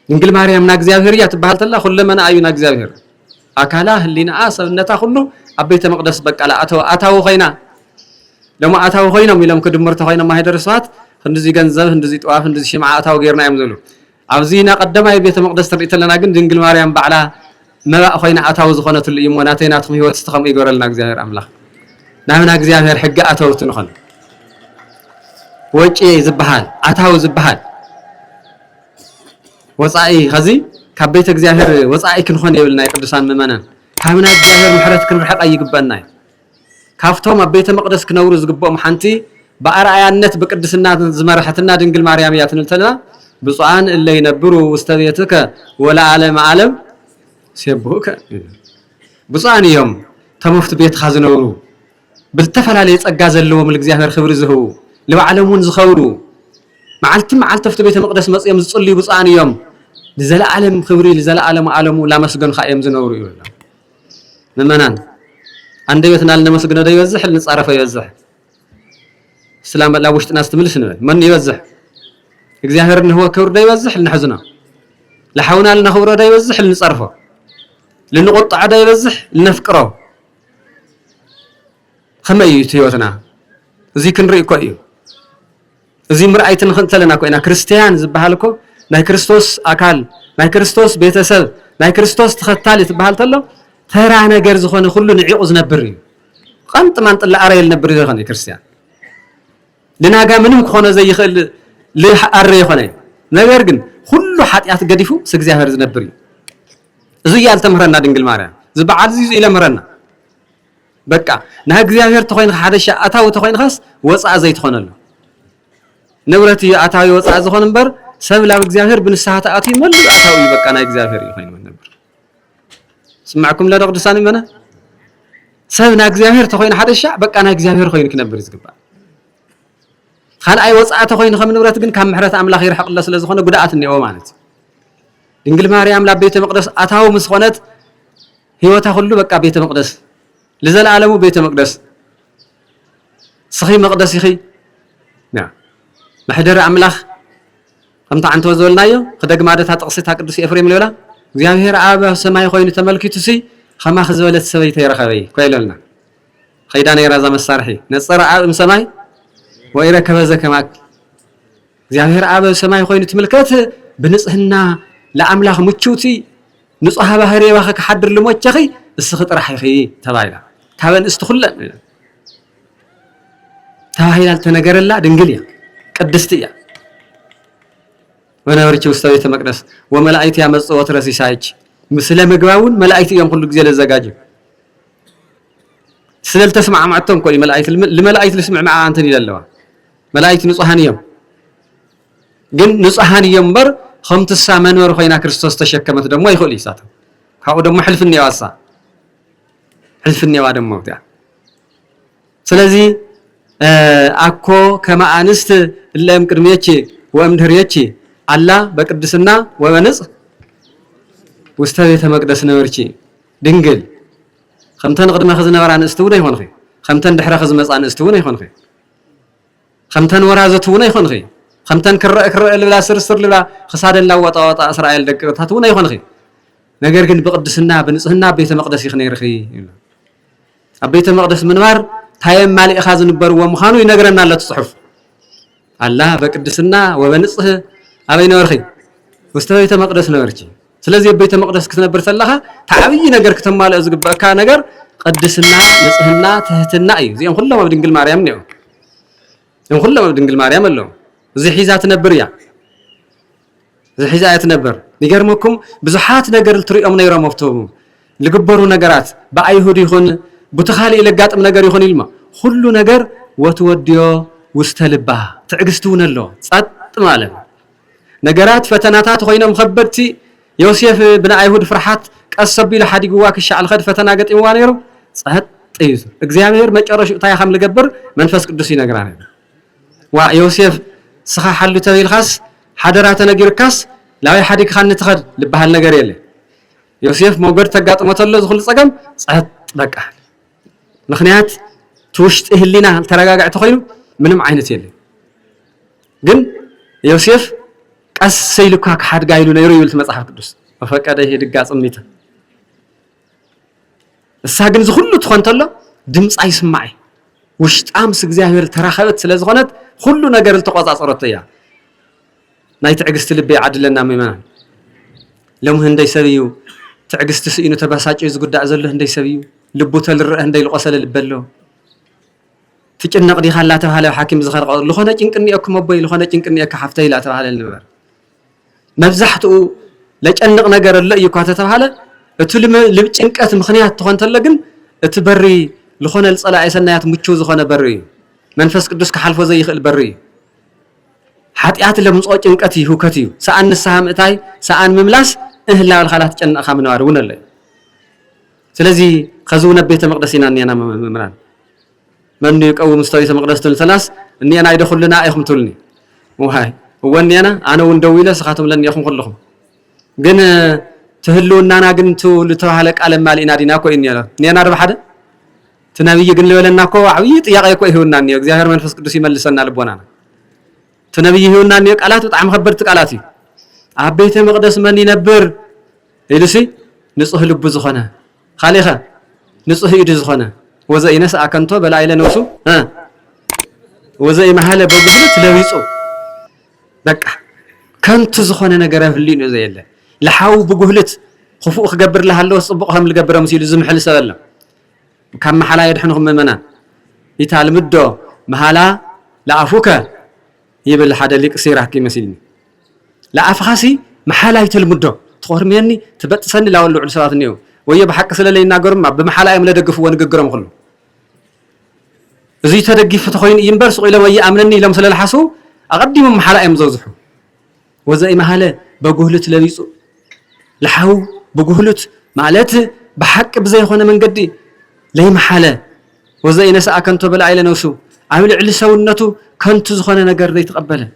ድንግል ማርያምና እግዚአብሔር ያ ተባልተላ ሁለመና አዩና እግዚአብሔር አካላ ህሊና ሰብነታ ሁሉ አቤተ መቅደስ በቃላ አታው ኸይና ለማ አታው ኸይና ሚለም ከድምርተ ኸይና ማይደርሳት እንደዚህ ገንዘብ እንደዚህ ጧፍ እንደዚህ ሽምዓ አታው ገርና ይምዘሉ አብዚና ቀደማይ ቤተ መቅደስ ተርኢተለና ግን ድንግል ማርያም ባዕላ መባእ ኸይና አታው ዝኾነትሉ ይሞናተይናትኩም ህይወት ስተኸም ይገረልና እግዚአብሔር አምላክ ናምና እግዚአብሔር ሕጋ አታው ትንኸን ወጪ ዝብሃል አታው ዝብሃል ወጻኢ ኸዚ ካብ ቤተ እግዚአብሔር ወጻኢ ክንኾን ይብልና የቅዱሳን ምእመናን ካብና እግዚአብሔር ምሕረት ክንርሕቕ ይግበና ካፍቶም ኣብ ቤተ መቅደስ ክነብሩ ዝግበኦም ሓንቲ በአርአያነት በቅድስና ዝመረሐትና ድንግል ማርያም ያትንልተና ብፁዓን እለ ይነብሩ ውስተ ቤትከ ወለዓለመ ዓለም ሲብሁከ ብፁዓን እዮም ተመፍት ቤትኻ ዝነብሩ ብዝተፈላለየ ጸጋ ዘለዎም ለእግዚአብሔር ክብሪ ዝህቡ ለዓለሙን ዝኸብሩ معلت في بيت المقدس مصيم زصلي بصان يوم لزلعالم خبري لزلعالم عالمو لا مسجن خايم زنورو يولا ممنان عند بيتنا لنا مسجن دا يوزح نصرف يوزح السلام لا وشت ناس تملس من يوزح እግዚአብሔር ነው ክብር دا يوزح لنحزنا لحونا لنا خبر دا يوزح لنصرفه لنقطع دا يوزح لنفقره خمي تيوتنا زي كنري كويو እዚ ምርአይትን ክንተለና ኮይና ክርስቲያን ዝበሃልኮ ናይ ክርስቶስ አካል ናይ ክርስቶስ ቤተሰብ ናይ ክርስቶስ ተኸታሊ ዝበሃል ተሎ ተራ ነገር ዝኾነ ሁሉ ንዒቁ ዝነብር እዩ ቀንጥ ማንጥላ አረይል ነብር ይኾነ ክርስቲያን ለናጋ ምንም ኮነ ዘይኽእል ለአረ ይኾነ ነገር ግን ሁሉ ኃጢአት ገዲፉ እግዚአብሔር ዝነብር እዩ እዚ ያልተምረና ድንግል ማርያም ዝበዓል እዚ ኢለምረና በቃ ናይ እግዚአብሔር ተኾይን ሓደሻ አታው ተኾይንኻስ ወፃ ዘይትኾነሉ ንብረት አታዊ ወፃ ዝኾን እንበር ሰብ ላብ እግዚአብሔር ብንሳሃት አቲ መሉ አታዊ በቃና እግዚአብሔር ይሆን ነበር ስማዕኩም ለቅዱሳን መና ሰብና እግዚአብሔር ተኾይን ሓደሻ በቃና እግዚአብሔር ኾይን ክነብር ይዝግባ خال أي وصعته خوين خم نبرة جن كم محرة أملاخ يرحق الله سلزه خنا قدعة النيوم مالت دينجل مريم لا بيت مقدس أتاو مسخونات هي وتاخلو بقى بيت مقدس لذا العالم بيت مقدس صخي مقدس يخي نعم محدر أملاخ خم تعن توزولنا يو خدق مادة هتقصي تقدس إفريم لولا እግዚአብሔር አብ ሰማይ ኮይኑ ተመልክቱሲ خما خزولت سويت يرخبي كويلنا خيدان يرازا مسارحي نصر عاب سماي ويركب زكماك እግዚአብሔር አብ ሰማይ ኮይኑ ተመልከት بنصحنا لاملاخ مچوتي نصحه ባህሪ ባኸ ከሐድር ልሞቸኺ እስኺ ጥራሕኺ ተባይላ ካበን እስትኹለን ተባይላ ተነገረላ ድንግል ያ ቅድስት ያ ونوريك وستويت مقدس وملائكة يمصوا وترسي سايج مسلم مجباون ملائكة يوم كل جزيل الزجاجة سلل تسمع معتهم كل ملائكة الملائكة اللي سمع معها أنتني للوا ملائكة نصحاني يوم جن نصحاني يوم بر خمت السامن ورخينا كريستوس تشكمت دم ما يخلي ساته هاو دم حلف النواسا حلف النوا دم موتى سلزي أكو كما أنست اللي يمكن ميتشي وأمدريتشي الله بقدسنا وبنص وستويت مقدس نورتي دنجل خمتن قدما خزنا ورا نستونا يكون خي خمتن دحرا خز مصان استونا يكون خي خمتن ورا زتونا يكون خي خمتن كرر لا سرسر لا خسادن لا وطا اسرائيل دقتاتونا يكون خي ነገር ግን بقدسنا بنصحنا بيت مقدس يخني رخي ابيت مقدس منوار تايم مالي اخاز نبر ومخانو ينغرنا لا تصحف الله بقدسنا وبنصح أبين ورخي وستويت مقدس نورتي سلازي بيت مقدس كتنبر سلها تعبي نجر كتمال أزق بكا نجر قدسنا نصحنا تهتنا أي زين كله ما بدنقل مريم نيو يوم كله ما بدنقل مريم اللو زي حيزات نبر يا زي حيزات نبر نجرمكم بزحات نجر الطريق من يرام مفتوم لجبروا نجرات بعيهودي يخون بتخالي إلى جات من نجر يخون إلما كل نجر وتوديو واستلبها تعجستون اللو صد ماله نجارات فتناتات خوينا مخبرتي يوسف بن أيهود فرحات كأسبي لحد جواك الشعل خد فتنا قت إيوانيرو صحت طيز إجزامير ما جرش طايح حمل جبر منفس قدسي نجرانه ويوسف صح حلو تبي الخاص حضرات نجير كاس لا يحدك خان نتخد لبها النجار يله يوسف موجر تجات مطلع دخل صقم صحت بقى مخنيات توشت إهلنا ترجع تخيلوا منهم عينة يله جن يوسف أسيلك حد قايلو نيرو يلت مصحف قدس وفقد هي دقاص اميته الساجن زخلو تخونتلو دمص ايسمعي وشطام እግዚአብሔር ተራኸበት ስለዝኾነት ሁሉ ነገር ተቆጻጽሮትያ ናይ ትዕግስት ልብ ያድለና መማን ለሙህ እንደይ ሰብዩ ትዕግስት ሲኢኑ ተባሳጭ ዝጉዳእ ዘሎ እንደይ ሰብዩ ልቡ ተልርእ እንደይ ልቆሰለ ልበሎ ትጭነቅ ዲ ካላ ተባለ حكيم ዝኸርቀ ለኾነ ጭንቅኒ እኮ መቦይ ለኾነ ጭንቅኒ እኮ ሓፍተይ ላ ተባለ ነበር مبزحتو لجنق نجار الله يقاطع تبعله اتلم لبجنقات مخنيات تخون تلقن اتبري لخونه الصلاة سنيات متشو زخونه بري منفس قدوس كحلفو زي يخل بري حاتيات لمصو جنقتي هوكتي سان السهم اتاي سان مملاس اهلا والخالات جنق خامنوار ونله ስለዚህ خزونا بيت مقدسنا اننا ممران من يقوم مستوي مقدس ثلاث اننا يدخلنا ايهم تلني وهاي ونينا أنا وندويله سخاتم لن يخون كلهم جن تهلونا أنا جن تقول تهلك على مال إنادينا كو إني لا نينا ربح هذا تنبي يجن لنا كو عويت يا غير كو هيونا نيو زهر من فسق دوسي ملسنا لبونا تنبي هيونا نيو قالات وطعم خبرتك قالاتي عبيت مقدس من ينبر يلسي نصه لب زخنا خاليخه نصه يد زخنا وزي ناس أكنتو بلا إلى نوسو ها وزي محل بقولت لويسو بقى كنت زخونه ነገር ህሊኑ ዘየለ ለሐው በጉህለት خفوق خجبر لها الله صبقهم لجبرهم سيل زمحل سبلا كم محلا يدحنهم منا يتعلم الدو محلا لعفوك يبل حدا ليك سيره كي مسيلني لعفخاسي محلا يتلم الدو تخور مني تبتسني لا ولو على نيو ويا بحق سلالي يناغرم بمحلا يم لدغفو ونغغرم كله زي تدغف تخوين ينبر سو الى ويا امنني لم سلال حسو اقدم محلا يم زوزحو وزي محلا بغهلت لبيصو لحاو بقولت مالت بحق بزي هنا من قدي لي محله وزي نساء كنتو بالعيله نوسو عامل على سونته كنت زخنا نجار ذي تقبله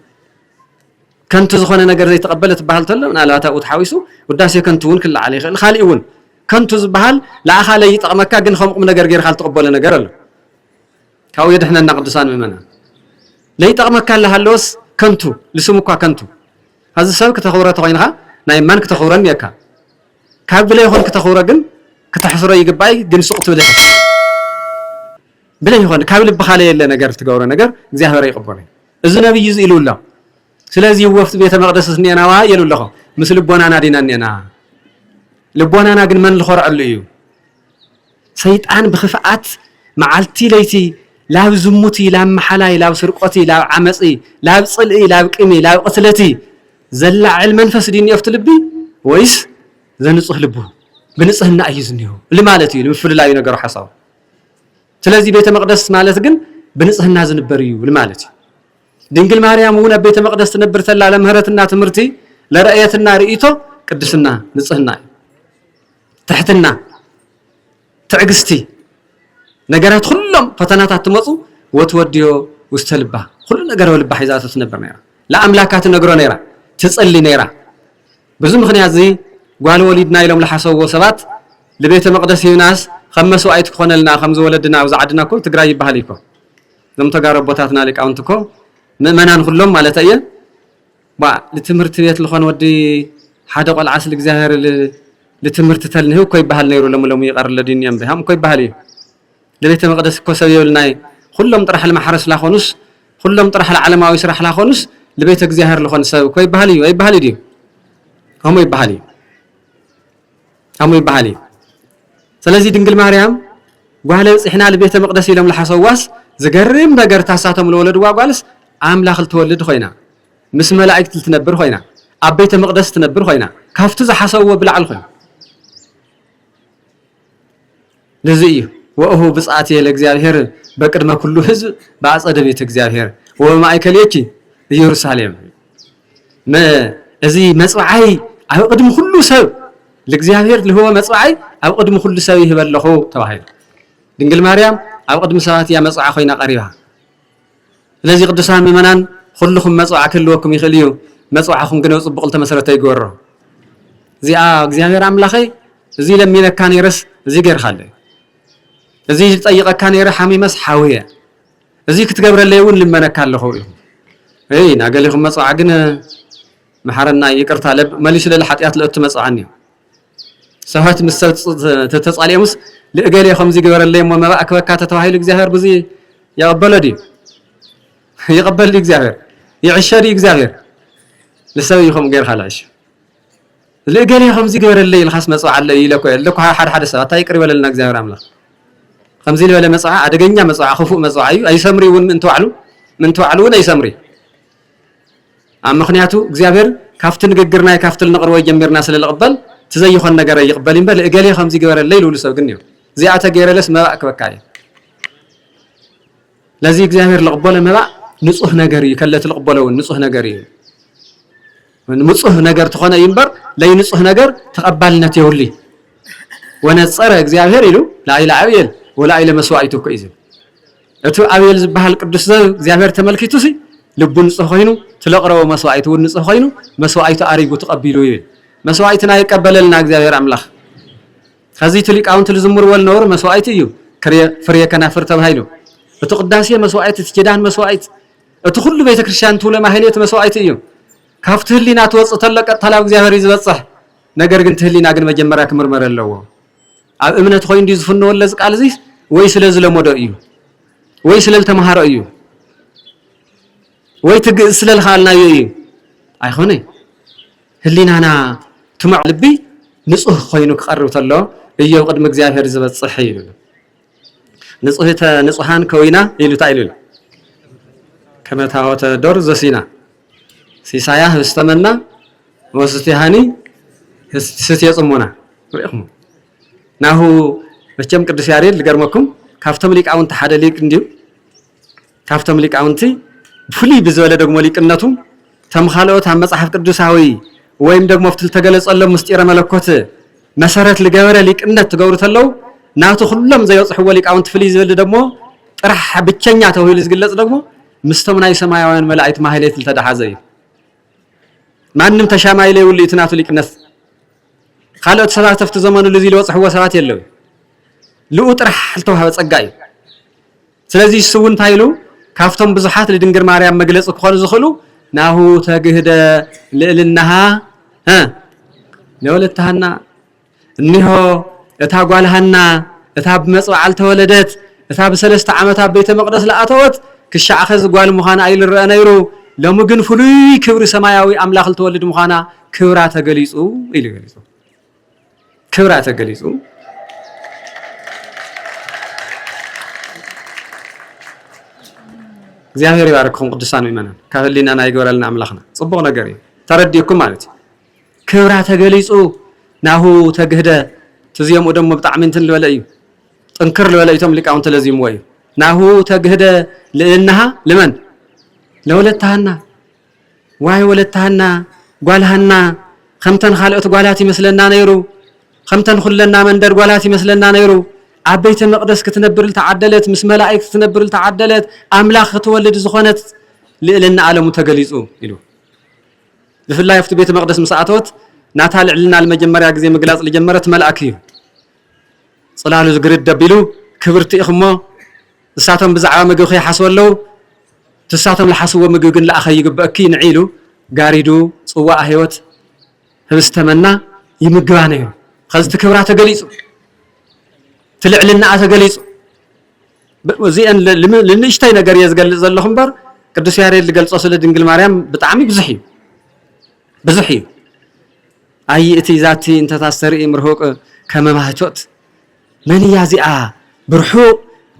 كنت زخنا نجار ذي تقبله تبهال تلا أنا لا تأوت حويسو وداسي كنتون كل عليه الخالي ون كنت زبهال لا خالي يتقمك جن خم نجار غير خال تقبله نجار له كاو يدحنا النقدسان منا لا يتقمك كان لهالوس كنتو لسمك كنتو هذا السبب كتخورة غينها نايمان كتخورة ميكا كابلا يهون كتخورة جن كتحصره يجباي جن سقط وده بلا يهون كابل بخالي اللي نجار تجورة نجار زي هذا يقبله الزنا بيجز إلو الله سلازي وقت بيت مقدس سنينا وا يلو الله مثل لبوانا نادينا نينا لبوانا ناجن من الخرع الليو سيطان بخفاءات معالتي ليتي لا زموتي لا محلاي لا سرقتي لا عمصي لا صلئي لا قمي لا قتلتي زلع المنفس دين يفتلبي ويس زنصح لبه بنصحنا ايزنيو لمالتي لمفللاي ነገር حساب ስለዚህ ቤተ መቅደስ ማለት ግን በንጽህና ዝንበርዩ ለማለት ድንግል ማርያም ሆነ ቤተ መቅደስ ትነብር ተላ ለምህረትና ትምርቲ ለራእየትና ርእይቶ ቅድስና ንጽህና ትሕትና ትዕግስቲ ነገራት ሁሉም ፈተናታት ትመጹ ወትወዲዮ ውስተልባ ሁሉ ነገር ወልባ ሒዛት ትነብር ነራ ለአምላካት ነግሮ ነራ ትጸልይ ነራ ብዙ ምክንያት እዚ ጓል ወሊድና ኢሎም ለሐሰው ሰባት ለቤተ መቅደስ ይናስ خمسو ايت كونلنا خمس ولدنا وزعدنا كل تግራይ ይባሃል ይኮ ዘም ተጋረቦታትና ሊቃውንትኮ ምእመናን ሁሉም ማለት አየ ለትምህርት ቤት ለኾን ወዲ ሓደ ቆልዓስ ለእግዚአብሔር ለትምህርት ተልንህ እኮ ይባሃል ነይሩ ለምለም ይቀር ለዲን የምብሃም እኮ ይባሃል ለቤተ መቅደስ እኮ ሰብየውልናይ ሁሉም ጥራሕ ለማሕረስ ላኾኑስ ሁሉም ጥራሕ ለዓለማዊ ስራሕ ላኾኑስ ለቤተ እግዚአብሔር ለኾን ሰብ እኮ ይባሃል ይባሃል ዲ هم ይባሃል ስለዚህ ድንግል ማርያም ጓለ ጽሕና ለቤተ መቅደስ ኢሎም ለሐሰዋስ ዝገርም ነገር ታሳተም ለወለድ ዋጓልስ አምላኽ ልትወልድ ኮይና ምስ መላእክት ልትነብር ኮይና ኣብ ቤተ መቅደስ ትነብር ኮይና ካፍቱ ዝሐሰው ብልዓል ኮይና ለዚህ ወእሁ ብጻአት ለእግዚአብሔር በቅድመ ኩሉ ህዝብ በአጸደ ቤተ እግዚአብሔር ወማእከሌኪ ኢየሩሳሌም እዚ መጽዋዕይ ኣብ ቅድመ ኩሉ ሰብ ለእግዚአብሔር ለሆ መጽዋዕይ ኣብ ቅድመ ኩሉ ሰብ ይህበለኹ ተባሂሉ ድንግል ማርያም ኣብ ቅድመ ሰባት ያ መጽዋዕ ኮይና ቀሪባ ስለዚህ ቅዱሳን ምእመናን ኩልኩም መጽዋዕ ክልወኩም ይኽእል እዩ መጽዋዕኩም ግን ጽቡቕ ተመሰረተ ይገበሮ እዚኣ እግዚአብሔር አምላኸ እዚ ለሚነካ ነይረስ እዚ ገርኻለ እዚ ጠይቀካ ነይረ ሓሚመስ ሓውየ እዚ ክትገብረለይ እውን ልመነካ ኣለኹ እዩ እይ ናገሊኩም መጽዋዕ ግን መሐረና ይቅርታ ለብ መልሽ ለልሓጢያት ለእቱ መጽዋዕኒ ሰባት ምሰብ ተተጻልየሙስ ለእገሌ ከምዚ ገበረለይ መባእ ከበካ ተተዋሂሉ እግዚአብሔር ብዙ ያቀበለዲ يقبل الإجزاهر يعشر الإجزاهر لسوي يخم غير خلاص اللي قال يا خمسي قبل الليل خاص مسوع على لك حد ساعة تايقري ولا لنا إجزاهر عمله خمسين ولا مسوع أدقنيا مسوع خفوق مسوع أي سمري من توعلون أي سمري عم خنياتو إجزاهر كافتن جرنا كافتل نقر ويجمرنا سل القبل تزي خن نجار يقبل ينبل قال يا خمسي قبل الليل ولا سوى قنيو زي أتجار لس ما أكبكاي لذي إجزاهر القبل ما بقى ንጹህ ነገር ይከለት ልቅበለው ንጹህ ነገር ንጹህ ነገር ተኾነ ይንበር ለይ ንጹህ ነገር ተቀባልነት ይውሊ ወነጸረ እግዚአብሔር ይሉ ላኢላ አብየል ወላኢላ መስዋዕቱ ከይዝ እቱ አብየል ዝባሃል ቅዱስ ዘብ እግዚአብሔር ተመልኪቱሲ ልቡ ንጹህ ኮይኑ ትለቅረው መስዋዕቱ ንጹህ ኮይኑ መስዋዕቱ አሪጉ ተቀቢሉ ይብል መስዋዕትና ይቀበለልና እግዚአብሔር አምላኽ ከዚ ትሊቃውንት ልዝምር ወል ነውር መስዋዕቱ እዩ ፍሬ ከናፍር ተባሂሉ እቱ ቅዳሴ መስዋዕት ትኪዳን መስዋዕት እቱ ሁሉ ቤተ ክርስቲያን ተውለ ማህሌት መስዋዕት እዩ ካፍት ህሊና ተወጽ ተለቀ ተላው እግዚአብሔር ይዝበጽሕ ነገር ግን ትህሊና ግን መጀመሪያ ክምርመር አለው ኣብ እምነት ኮይኑ እንዲዝፍነ ወለዝ ቃል እዚ ወይ ስለዚ ለሞዶ እዩ ወይ ስለል ተማሃሮ እዩ ወይ ትግስ ስለልኻልና እዩ አይኾነ ህሊናና ትምዕ ልቢ ንጹህ ኮይኑ ክቀርብ ተሎ እዩ ቅድም እግዚአብሔር ዝበጽሕ እዩ ንጹህተ ንጹሃን ከዊና ይሉታ ይሉ كما تاوت دور زسينا سيسايا استمنا وستهاني ستيصمونا ريخم ناهو بچم ቅዱስ ያሬድ ልገርመኩም ካፍተም ሊቃውንት ሓደ ሊቅ እንዲሁ ካፍተም ሊቃውንቲ ፍሊ ብዘለ ደግሞ ሊቅነቱ ተምኻሎት ኣብ መጽሐፍ ቅዱሳዊ ወይም ደግሞ ፍትል ተገለጸለም ምስጢረ መለኮት መሰረት ልገበረ ሊቅነት ትገብሩ ተለው ናቱ ሁሉም ዘይወጽሕዎ ሊቃውንት ፍሊ ዝብል ደግሞ ጥራሕ ብቸኛ ተውሂሉ ዝግለጽ ደግሞ مستم ناي سماويان ملائكة ماهلت التدحازي ማንም ተሻማይ ላይ ሁሉ ይትናቱ ሊቅነስ ካልኦት ሰባት ተፍተ ዘመኑ ለዚ ለወጽሕዎ ሰባት የለው ልኡጥራሕ ልተዋሃበ ጸጋይ ስለዚህ ስውን ታይሉ ካፍቶም ብዙሓት ለድንግል ማርያም መግለጽ ክኾኑ ዝኽሉ ናሁ ተግህደ ልዕልናሃ ለወለታሃና እኒሆ እታ ጓልሃና እታ ብመጽዋዕል ተወለደት እታ በሰለስተ ዓመታት ቤተ መቅደስ ለኣተወት ክሻዕኸ ዝጓል ምዃና አይልረአ ነይሩ ለሙግን ፍሉይ ክብሪ ሰማያዊ አምላክ ልተወልድ ምዃና ክብራ ተገሊጹ ኢሉ ገሊጹ ክብራ ተገሊጹ እግዚአብሔር ይባርክኩም ቅዱሳን ምእመናን ካህሊና ናይ ገበረልና አምላክና ጽቡቕ ነገር እዩ ተረዲኩም ማለት ክብራ ተገሊጹ ናሁ ተግህደ ትዝየሙ ደሞ ብጣዕሚ እንትን ልበለ እዩ ጥንክር ልበለ እቶም ሊቃውንት ለዚምዎ እዩ ናሁ ተግህደ ልዕልናሃ ለመን ለወለታሃና ዋይ ወለታሃና ጓልሃና ከምተን ካልኦት ጓላት ይመስለና ነይሩ ከምተን ኩለና መንደር ጓላት ይመስለና ነይሩ ኣብ ቤተ መቅደስ ክትነብር ተዓደለት ምስ መላእክት ክትነብር ተዓደለት አምላክ ክትወልድ ዝኾነት ልዕልና ዓለሙ ተገሊጹ ኢሉ ብፍላይ ኣብቲ ቤተ መቅደስ መስኣቶት ናታ ልዕልና ለመጀመርያ ግዜ ምግላጽ ለጀመረት መልአክ እዩ ጽላሉ ዝግርድ ደቢሉ ክብርቲ ኢኽሞ እሳቶም ብዛዕባ ምግብ ከይሓስበለው تساتم لحسوا مجوجن لا أخي يجب أكين عيلو قاردو صواء هيوت هبستمنا يمجوانه خذت كبرات جليسو طلع لنا جليسو وزين لنشتي نجار يزقل زلهم بر قدوس ياري اللي قال صوص لدنجل مريم بتعمي بزحي أي اتيزاتي انت تاسري مرهوق كما ما هتوت من يازئ برحوق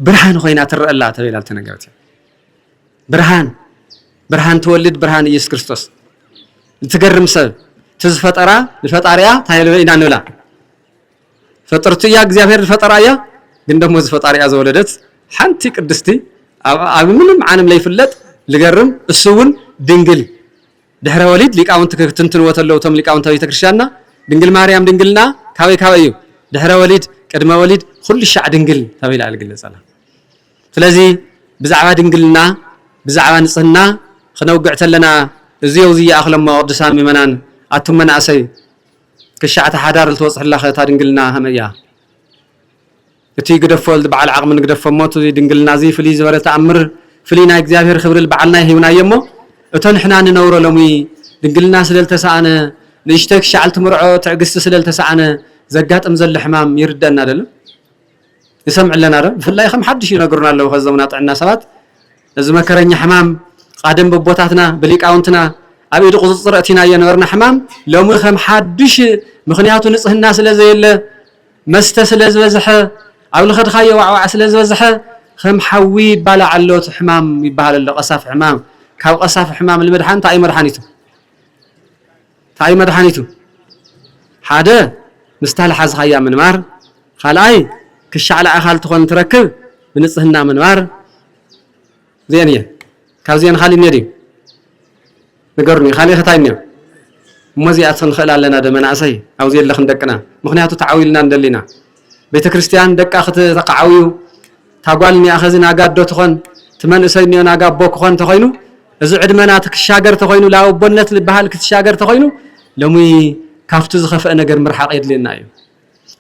برهان خوينا ترى الله تبيل التنجارتي برهان تولد برهان يسوع كريستوس تجرم سب تزفترا الفتاريا تايلو إنا نولا فترتيا እግዚአብሔር الفتاريا ግን ደሞ ዝፈጣሪያ ዘወለደት ሓንቲ ቅድስቲ ኣብ ምንም ዓለም ላይ ፍለጥ ልገርም እሱውን ድንግል ድሕረ ወሊድ ሊቃውንት ክትንትን ወተለው ቶም ሊቃውንት ቤተ ክርስቲያንና ድንግል ማርያም ድንግልና ካበይ ድሕረ ወሊድ ቅድመ ወሊድ ኩሉ ሻዕ ድንግል ተባይላ አልግለጸላ ስለዚህ ብዛዕባ ድንግልና ብዛዕባ ንጽህና خنوقع تلنا እዚው ዝያ ኣኽለማ ቅዱሳን ምእመናን ኣቱም መናእሰይ ክሻዕተ ሓዳር ልትወጽሕ ለኻ ታ ድንግልና ሃመያ እቲ ግደፈል በዓል ዓቕሚ ንግደፈሞት ድንግልና እዚ ፍልይ ዝበለ ተኣምር ፍልይ ናይ እግዚአብሔር ክብሪ በዓልና ይህብናየሞ እቶን ሕና ንነብሮ ሎሚ ድንግልና ስለልተሳኣነ ንእሽተይ ክሻዕል ትምርዖ ትዕግስቲ ስለልተሳኣነ ዘጋጥም ዘሎ ሕማም ይርደአና ደለ ይሰምዕለና ዶ ብፍላይ ከም ሓድሽ ይነግሩና ኣለዉ ከዘሙና ጥዕና ሰባት እዚ መከረኛ ሕማም قادم ببوتاتنا بليقاونتنا ابي قصصر اتينا ينورنا حمام لو مخم حدش مخنياتو نصحنا سلازيله مسته سلازبزح او لخدخايه وعوع سلازبزح خم حوي بالا علوت حمام يبال القصاف حمام كاو قصاف حمام المدحان تاي مدحانيتو حاده مستاهل حاز خيا من مار خلاي كشعل اخال تكون تركب بنصحنا من مار زينيه كازين خالي نيري نقرني خالي ختاينيو مزيات خلالنا دمناسي او زي لخ ندقنا مخنياتو تعاويلنا ندلينا بيت كريستيان دقا خت تقعويو تاغوالني اخذنا غادو تخون تمنسينيو ناغابو كخون تخوينو እዚ ዕድመና ተክሻገር ተኮይኑ ላውቦነት ልባሃል ክትሻገር ተኮይኑ ለሙ ካፍቱ ዝኸፈ ነገር ምርሓቅ የድልና እዩ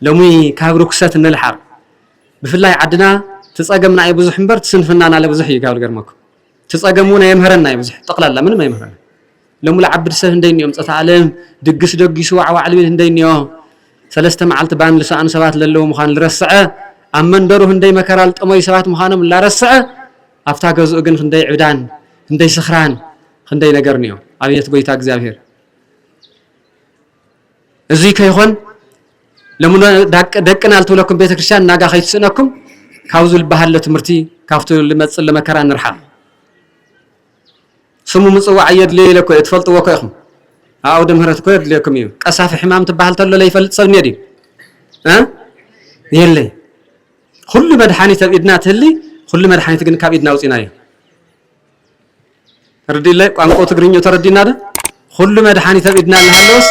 ለሙ ካብ ርኩሰት ንልሓቅ ብፍላይ ዓድና ተጸገምና ኣይ ብዙሕ እምበር ትስንፍናና ለብዙሕ ይጋብል ገርመኩ تصاقمونا يمهرنا يبزح تقلال لا من ما يمهرنا لو ملعب برسه هندين يوم تعلم دقس دقي سوا وعلمين هندين يوم ثلاثة معلت بان لسان سبات للو مخان الرسعة أمن دروه هندي مكرال أمي سبات مخانم لا رسعة أفتاق زوجن هندي عدان هندي سخران هندي نجرنيو عبيت بيتاك زاهر الزيك يخون لما دكنا قلت لكم بيت كريستيان ناقا خيت سنكم كاوزو البحر تمرتي كافتو لما تصل مكران نرحل سمو مصوع يد لي لكو يتفلط وكيخم او دمهرت كو يد لكم يو قصاف حمام تبحال تلو لا يفلط سب نيدي ها يلي كل مدحاني تبيدنا تلي كل مدحاني تكن كابيدنا وصيناي ردي لي قانقو تغرينيو تردينا ده كل مدحاني تبيدنا لهلوس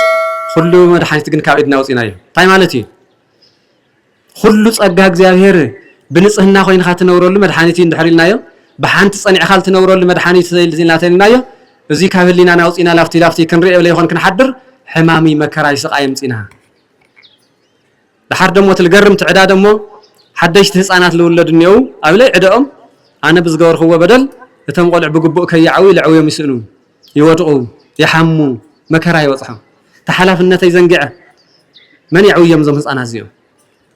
كل مدحاني تكن كابيدنا وصيناي تاي مالتي كل صقا እግዚአብሔር بنصህና ኮይንካ ተነውረሉ መድኃኒቲ እንድሕሪልናዮ بحانت صنع خالت نورو المدحاني زينا تلنايو زي كابلينا ناوصينا لافتي كنري ولا يكون كنحضر حمامي مكراي سقاي مصينها دحر دمو تلقرم تعدا دمو حدشت حصانات لولد نيو ابلي عدኦም انا بزغورخو بدل እተም ቆልዕ بغبؤ ከይዓዊ ልዕው ይስእኑ ይወድቁ ይሐሙ መከራ ይወጽሑ ተሐላፍነተይ ዘንግዐ من يعويهم زم حصانات زيو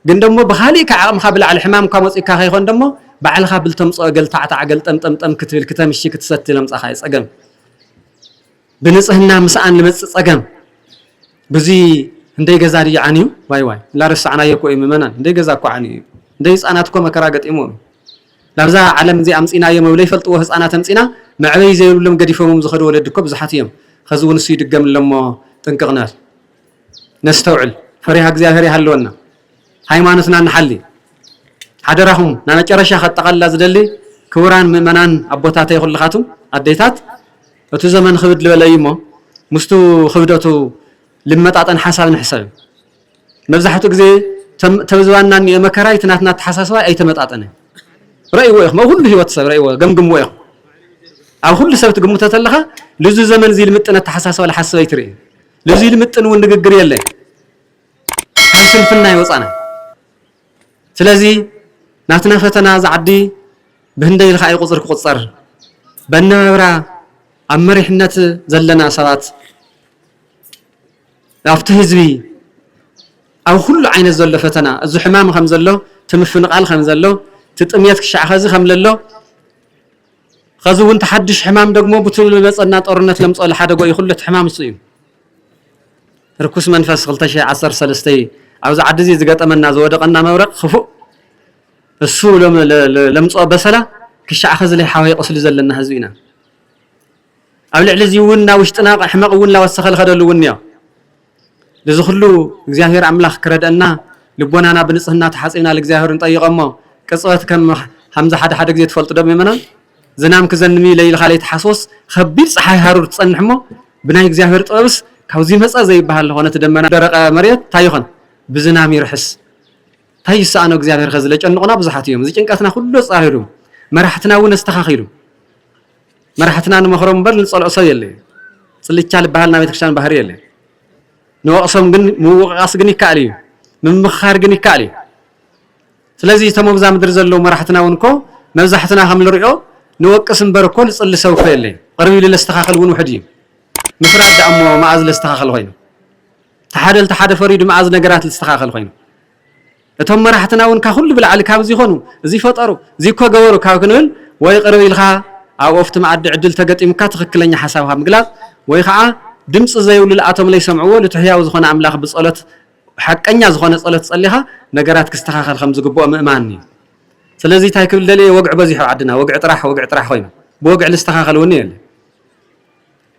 ግን ደሞ በኻሊ ከዓቅምካ ብላዕሊ ሕማም ከመጽካ ከይኾን ደሞ ባዕልካ ብልተምጾ ገል ታዕታዕ ገል ጠምጠምጠም ክትብል ከተምሺ ክትሰቲ ለምጻኻ ይጸገም ብንጽህና ምስአን ልመጽ ጸገም ብዙ እንደይ ገዛ ዲዓኒው ዋይ ላርሳዕና የኮ ይመናን እንደይ ገዛ እኮ ዓኒ እንደይ ህፃናት እኮ መከራ ገጢሞ ላብዛ ዓለም እዚ አምጺና የመብለይ ፈልጥዎ ህፃናት አምጺና መዕበይ ዘይብሎም ገዲፎም ዝኸዱ ወለድ እኮ ብዙሓት እዮም خذون سيد الجم لما تنقغنا نستوعل فريها እግዚአብሔር ያለውና ሃይማኖትና እንሐሊ حدرهم نمጨረሻ ከተቀላ ዝደሊ ክቡራን ምእመናን አቦታተይ ሁልኻቱም አዴታት እቲ ዘመን ክብድ ልበለይሞ ሙስቱ ክብደቱ ልመጣጠን ሐሳብ ንሕሰብ መብዛሕቱ ግዜ ተብዝዋናን የመከራይ ትናትና ተሐሳስባ አይተመጣጠነ رأيو ما ሁሉ ህይወት ሰብ رأيو ገምግም ወይ አው ሁሉ ሰብ ትግሙተ ተለኻ ለዚ ዘመን ዚ ልምጥነ ተሐሳስባ ለሐሰብ አይትሪ ለዚ ልምጥን ወንግግር የለይ ስንፍና ይወጻና ስለዚህ ናትና ፈተና ዝዓዲ በህንደይ ልኻ ይቁጽር ቁጽር በነብራ አመሪሕነት ዘለና ሰባት አፍተ ህዝቢ አው ሁሉ አይነት ዘሎ ፈተና እዚ ሕማም ከም ዘሎ ትምፍንቃል ከም ዘሎ ትጥምየት ክሻዕ ኸዚ ከም ዘሎ خذون تحدش حمام دغمو بتول مصنا طورنت لمصل حدا غو يخلت حمام صيو ركوس منفس 2013 عاوز عدزي زغطمنا زودقنا مورق خفو السو لمصو بسلا كشع خذ لي حواي قسل زلنا حزينا ابل علزي ونا وشطنا حمق ونا وسخل خدلو ونيا لزخلو እግዚአብሔር አምላክ ከረደና ልቦናና በንጽህና ተሐጽና ለእግዚአብሔር እንጠይቀሞ ቅጽበት ከም ሐምዛ ሓደ ግዜ ተፈልጥ ደም ይመናል زنام كزنمي ليل خالي تحسوس خبير صحي هارور تصنحمو بناي እግዚአብሔር ጥበብስ ካብዚ መጻ ዘይባሃል ሆነ ተደመና ደረቀ መሬት ታይኹን ብዝናም ይርሕስ ታይሳኖ እግዚአብሔር ከዝለ ጨንቆና ብዙሓት እዮም እዚ ጭንቀትና ሁሉ ጻሂሩ መራሕትና ወን استخاخيሉ መራሕትና ንመኽሮም በል ንጸልኦ ሰብ የለ ጽልቻል ባህልና ቤተክርስቲያን ባህር የለ ንወቅሶም ግን ምውቃስ ግን ይካል እዩ ምምኻር ግን ይካል እዩ ስለዚህ ተሞብዛ ምድር ዘለው መራሕትና ወንኮ መብዛሕትና ከም ልሪኦ نوقس مبركو لصل سو كيلي قربي للاستخاخل ون وحدي مفراد دعمو معاز الاستخاخل خوينو تحاد فريد معاز نغرات الاستخاخل خوينو اتم مرحتنا ون كل بالعلي كابز يخونو زي فطرو زي كو غورو كاكنول وي قربي لخا اوفت معد عدل تغطيم كا تخكلنيا حسابها مغلاط وي خا دمص زيول الاتم لي سمعو لتحياو زخونه املاح بصلت حقنيا زخونه صلت صليها نغرات كستخاخل خمز غبو مؤمنني ስለዚህ ታይክብል ለለ ወግዕ በዚህ ዓድና ወግዕ ጥራሕ ኮይኑ በወግዕ ልስተኻኸል ወኒ የለ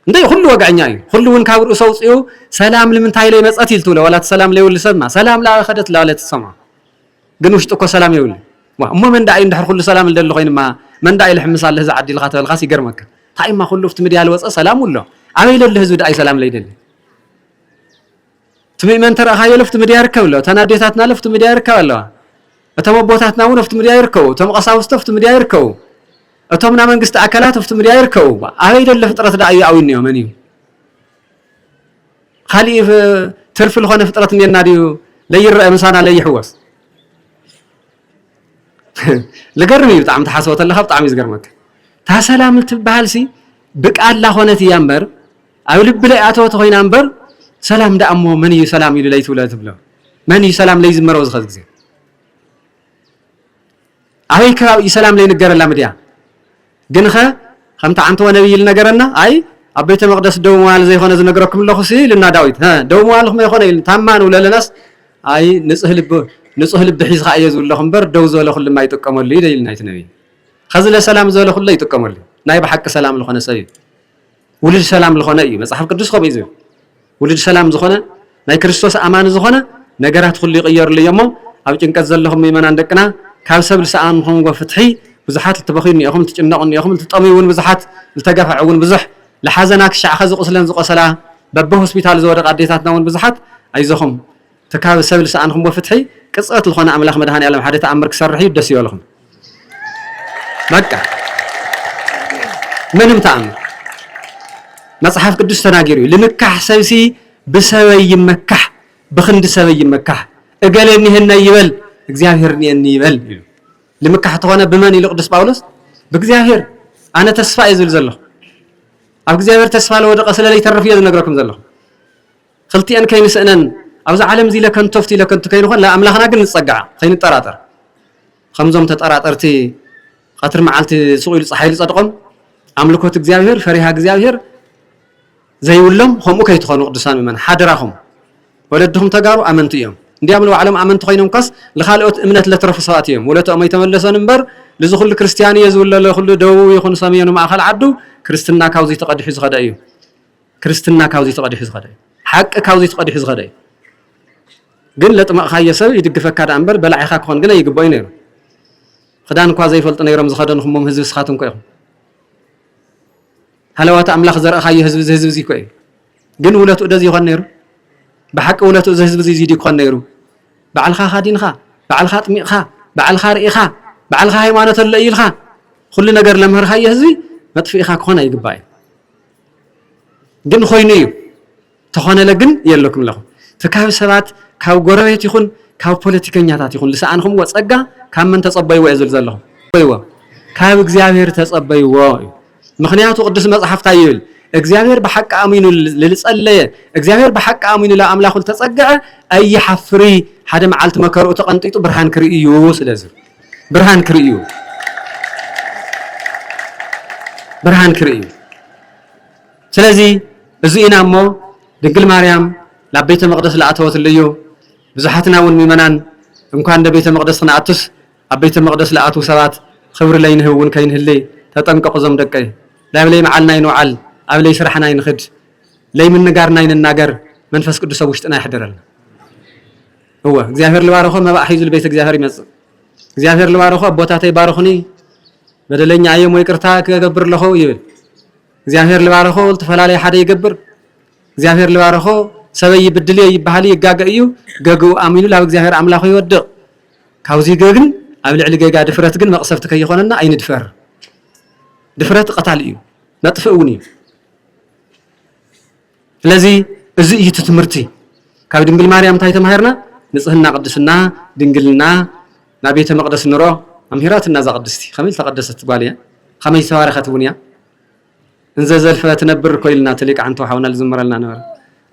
እንዴ ሁሉ ወግዕኛ እዩ ሁሉን ካብሩ ሰውጽዩ ሰላም ለምንታይ ላይ መጻት ይልቱለ ወላት ሰላም ላይ ወል ሰማ ሰላም ላ ኸደት ላለት ሰማ ግን ውሽጥ እኮ ሰላም ይውል እሞ መንዳይ እንድሕር ሁሉ ሰላም እንደለ ኮይንማ መንዳይ ልሕምስ አለ ህዛ ዓዲ ልኻ ተልኻስ ይገርመካ ታይማ ሁሉ ፍት ሚድያ ልወጸ ሰላም ወሎ አበይ ለለ ህዝብ ዳይ ሰላም ላይ ደለ ትምእመን ተራኻ የለፍት ሚድያ ይርከብሎ ተናዴታትና ለፍት ሚድያ ይርከብሎ اتم بوتاتنا ونفت مديا يركو تم قساوس تفت مديا يركو اتمنا منግስት አካላት ተፍት መዲያ ይርከው አይደለ ፍጥረት ዳይ አውኝ ነው ማንዩ خليف ترف لخونه ፍጥረት እንደናዲው ለይራ ምሳና ለይሕወስ ለገርሚ በጣም ተሐሰወተ ለኸ በጣም ይዝገርመክ ታሰላም ትባልሲ በቃላ ሆነት ያምበር አው ልብ ላይ አተወተ ሆይና አንበር ሰላም ዳአሞ ማንዩ ሰላም ይሉ ላይ ትውለት ብለው ማንዩ ሰላም ላይ ዝመረው ዝኸዝ ጊዜ አይ ሰላም ላይ ንገረላ መዲያ ግን ከምታ አንተ ወነብይ ልነገረና አይ አቤተ መቅደስ ደው ማል ዘይሆነ ዝነገረኩም ለኹሲ ልና ዳዊት ደው ማልኩም ይሆነ ታማኑ ለለናስ አይ ንጹህ ልብ ሒዝኻ እየዝብለኹም በር ደው ዘለ ሁሉ ማይጥቀመሉ ይደልና ይትነቢ خذ ለሰላም ዘለ ሁሉ ይጥቀመሉ ናይ በሐቅ ሰላም ለሆነ ሰይ ውልድ ሰላም ለሆነ እዩ መጽሐፍ ቅዱስ ኮ በይዘ ውልድ ሰላም ዝኾነ ናይ ክርስቶስ አማን ዝኾነ ነገራት ሁሉ ይቀየርሉ የሞ ኣብ ጭንቀት ዘለኹም ይመናን ደቅና ካብ ሰብ ልሳን ሆን ወፍትሒ ብዙሓት ተበኺን ይኹም ትጭነቁን ይኹም ትጠሚውን ብዙሓት ልተገፋዑን ብዙሕ ለሐዘናክ ሻዕኸ ዝቁስለን ዝቆሰላ በበ ሆስፒታል ዘወደቀ አዴታትና ውን ብዙሓት አይዘኹም ተካብ ሰብ ልሳንኩም ወፍትሒ ቅጽበት ለኾነ አምላኽ መድኃኔ ዓለም ሓደ ተአምር ክሰርሕ ደስ ይበልኩም በቃ منم تأمر مصحف قدس تناجري لمكح سوسي بسوي مكح بخند سوي مكح أقلني هن يبل እግዚአብሔርኒ እንይበል لمكح تخونه بمن يلقدس باولس بእግዚአብሔር أنا تسفى يزل زلخ أب እግዚአብሔር تسفى لو دق سلالي ترف يد نقركم زلخ خلتي أن كين سأنن أوز عالم زي لكن توفتي لكن تكين خل لا أملاخنا قن نصقع خين الطراطر خمزم تطراطرتي خاطر معلتي سوق صحيح صدقهم أملكوت እግዚአብሔር فريها እግዚአብሔር زي ولهم هم كيتخونوا قدسان من حدرهم ولدهم تجارو أمنتيهم እንዲያምሉ ዓለም አመንት ኮይኖም ካስ ለኻልኦት እምነት ለተረፉ ሰባት እዮም ወለቶም አይተመለሰን እንበር ለዝኹል ክርስቲያን የዝውለለ ሁሉ ደው ይኹን ሰሜኑ ማእኸል ዓዱ ክርስትና ካውዚ ተቀድሑ ዝኸዳ እዩ ክርስትና ካውዚ ተቀድሑ ዝኸዳ ሓቂ ካውዚ ተቀድሑ ዝኸዳ ግን ለጥማቕ ኻየሰብ ይድግፈካ ዳ እንበር በላዕኻ ክኾን ግን ይግባይ ነይሩ خدان እንኳ ዘይፈልጥ ነይሮም ዝኸደንኹም ህዝብ ስኻትም ኮይኹም ሃለዋት አምላኽ ዘርአኻየ ህዝብ እዚ ኮይ ግን ውለቱ ደዚ ይኾን ነይሩ بحق ولته زهزب زي زيدي كون نيرو بعلخا خادينخا بعلخا طميخا بعلخا رئيخا بعلخا هيمانه الليلخا كل ነገር ለምህር ሀየ ህዝቢ መጥፊኻ ከሆነ ይግባይ ግን ኮይነዩ ተኾነ ለግን የለኩም ለኹ ተካብ ሰባት ካብ ጎረቤት ይኹን ካብ ፖለቲከኛታት ይኹን ልሳንኹም ወጸጋ ካብ ምን ተጸበይዎ ይዘል ዘለኹ ወይዎ ካብ እግዚአብሔር ተጸበይዎ ምክንያቱ ቅዱስ መጽሐፍታ ይብል እግዚአብሔር በሐቅ አሚኑ ለልጸለየ እግዚአብሔር በሐቅ አሚኑ ለአምላኹ ተጸገዐ አይ ሐፍሪ ሓደ መዓልት መከሩ ተቀንጢጡ ብርሃን ክርእዩ ስለዚህ ብርሃን ክርእዩ ስለዚህ እዚኢናሞ ድንግል ማርያም ለቤተ መቅደስ ለአተወትልዩ ብዙሓትና ውን ሚመናን እንኳን እንደ ቤተ መቅደስ ናአቱስ አቤተ መቅደስ ለአቱ ሰባት ክብር ላይ ንህውን ከይንህልይ ተጠንቀቁ ዘም ደቀይ ላብለይ መዓልና ይንዓል أبلي سرحنا ينخد لي من نجارنا ينناجر منفس قدس وشتنا يحضرنا هو እግዚአብሔር ልባረኹ መባሒዙ ለቤት እግዚአብሔር ይመጽ እግዚአብሔር ልባረኹ አቦታተይ ባረኹኒ በደለኛ አየሞ ይቅርታ ከገብር ለኹ ይብል እግዚአብሔር ልባረኹ ተፈላለይ ሓደ ይገብር እግዚአብሔር ልባረኹ ሰበይ ብድል ይባሃል ይጋገዩ ገጉ አሚኑ ላብ እግዚአብሔር አምላኹ ይወድቕ ካውዚ ገግን ኣብ ልዕሊ ገጋ ድፍረት ግን መቅሰፍት ከይኾነና አይንድፈር ድፍረት ቀታል እዩ ነጥፍኡኒ ስለዚህ እዚ እዩ ትምህርቲ ካብ ድንግል ማርያም ታይ ተማህርና ንጽህና ቅድስና ድንግልና ናቤተ መቅደስ ንሮ አምሂራትና ዘቅድስቲ ከመይ ተቀደሰት ጓልያ ከመይ ተዋረኸት ቡንያ እንዘ ዘልፈ ትነብር ኮይልና ተሊቅ አንተ ወሐውና ዝምረልና ነበር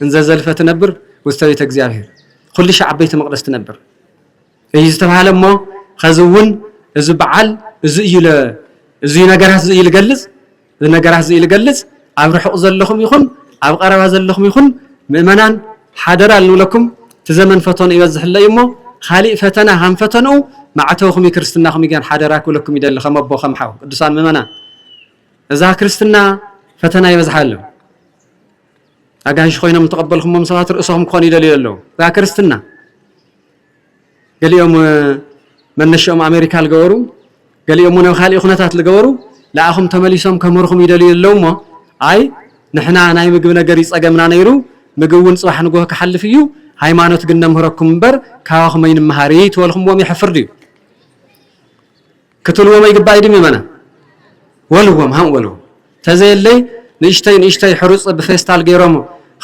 እንዘ ዘልፈ ትነብር ውስተ ቤተ እግዚአብሔር ኩሉ ሻዕ ቤተ መቅደስ ትነብር እዚ ዝተባሃለሞ ከዝውን እዚ በዓል እዚ እዩ እዚ ነገራት እዚ ይልገልጽ ነገራት እዚ ይልገልጽ ኣብ ርሑቕ ዘለኹም ይኹን ኣብ ቀረባ ዘለኹም ይኹን ምእመናን ሓደራ ንብለኩም تزمن فتون يوزح الله يمو خالي فتنا هم فتنو معتوهم كريستنا خم يجان حدراك ولكم يدل خم أبو خم حاو قدسان ممنا إذا كريستنا فتنا يوزح له أجاش خوينا متقبلهم من صلاة رؤوسهم خاني دليل له إذا كريستنا قال يوم من نشأم أمريكا الجورو قال يوم من خالي أخناتات الجورو لا أخم تمليسهم كمرهم يدليل له ما أي نحنا نايم مجبنا جريس أجمعنا نيرو مجوون صباح نجوه كحل فيه ሃይማኖት ግን ነምረኩም በር ካወخمين መሃሪት ወልኩም ወም ይحفردي ክትልዎ ማይግባይ ድም ይመና ወልዎም ሃን ወልዎ ተዘለይ ንሽተይ ሕሩጽ በፌስታል ገይሮም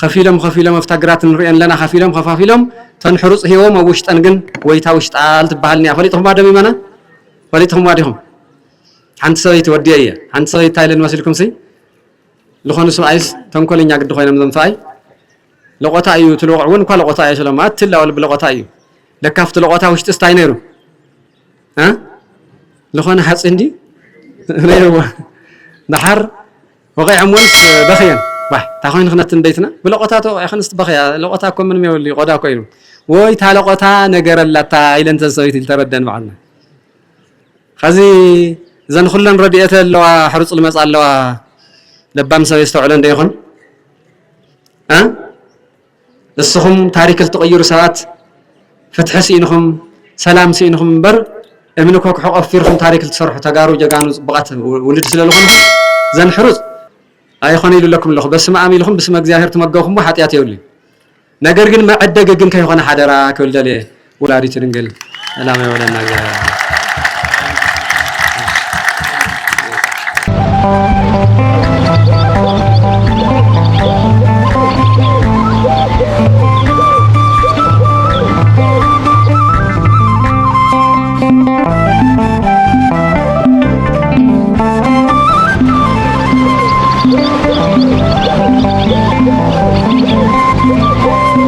خفيلم መፍታግራት ንሪአን ለና خفافيلم ተንሕሩጽ ሂዎም ወሽጠን ግን ወይታ ወሽጣል ትባልኒ አፈሊጥኩም ባደም ይመና ፈሊጥኩም ባዲኩም ሓንቲ ሰበይቲ ወዲየ ሓንቲ ሰበይቲ ታይለን መስልኩም ሲ ለኾኑ ሰማይስ ተንኮለኛ ግድ ኮይኖም ዘንፋይ لقطة أيو تلوق وين كل لقطة أيش لما تلا ولا بلقطة أيو لكافت لقطة وش تستاينيرو ها لخونا حس عندي نيرو نحر وقع عمولت بخيا واحد تاخذين خنا تنديتنا بلقطة تو خنا استبخيا لقطة كم من ميولي قدا كويلو وي تا لقطة نجر لا تا إلى أنت سويت تردن معنا خزي زين خلنا رديت لو حرص المسألة لو لبام سوي استعلن ديخون ها السهم تاريخ التغير ساعات فتح سينهم سلام سينهم بر منكم حق أفيرهم تاريخ التصرح تجارو جانو بقت ولد سلالهم زن حروز أي خاني لكم لهم بس ما عملهم بس ما جزاهر تمجوهم واحد يأتيولي نجرجن ما عدة جن كي يخون حدا را كل دليل ولا ريترنجل لا ما ولا نجار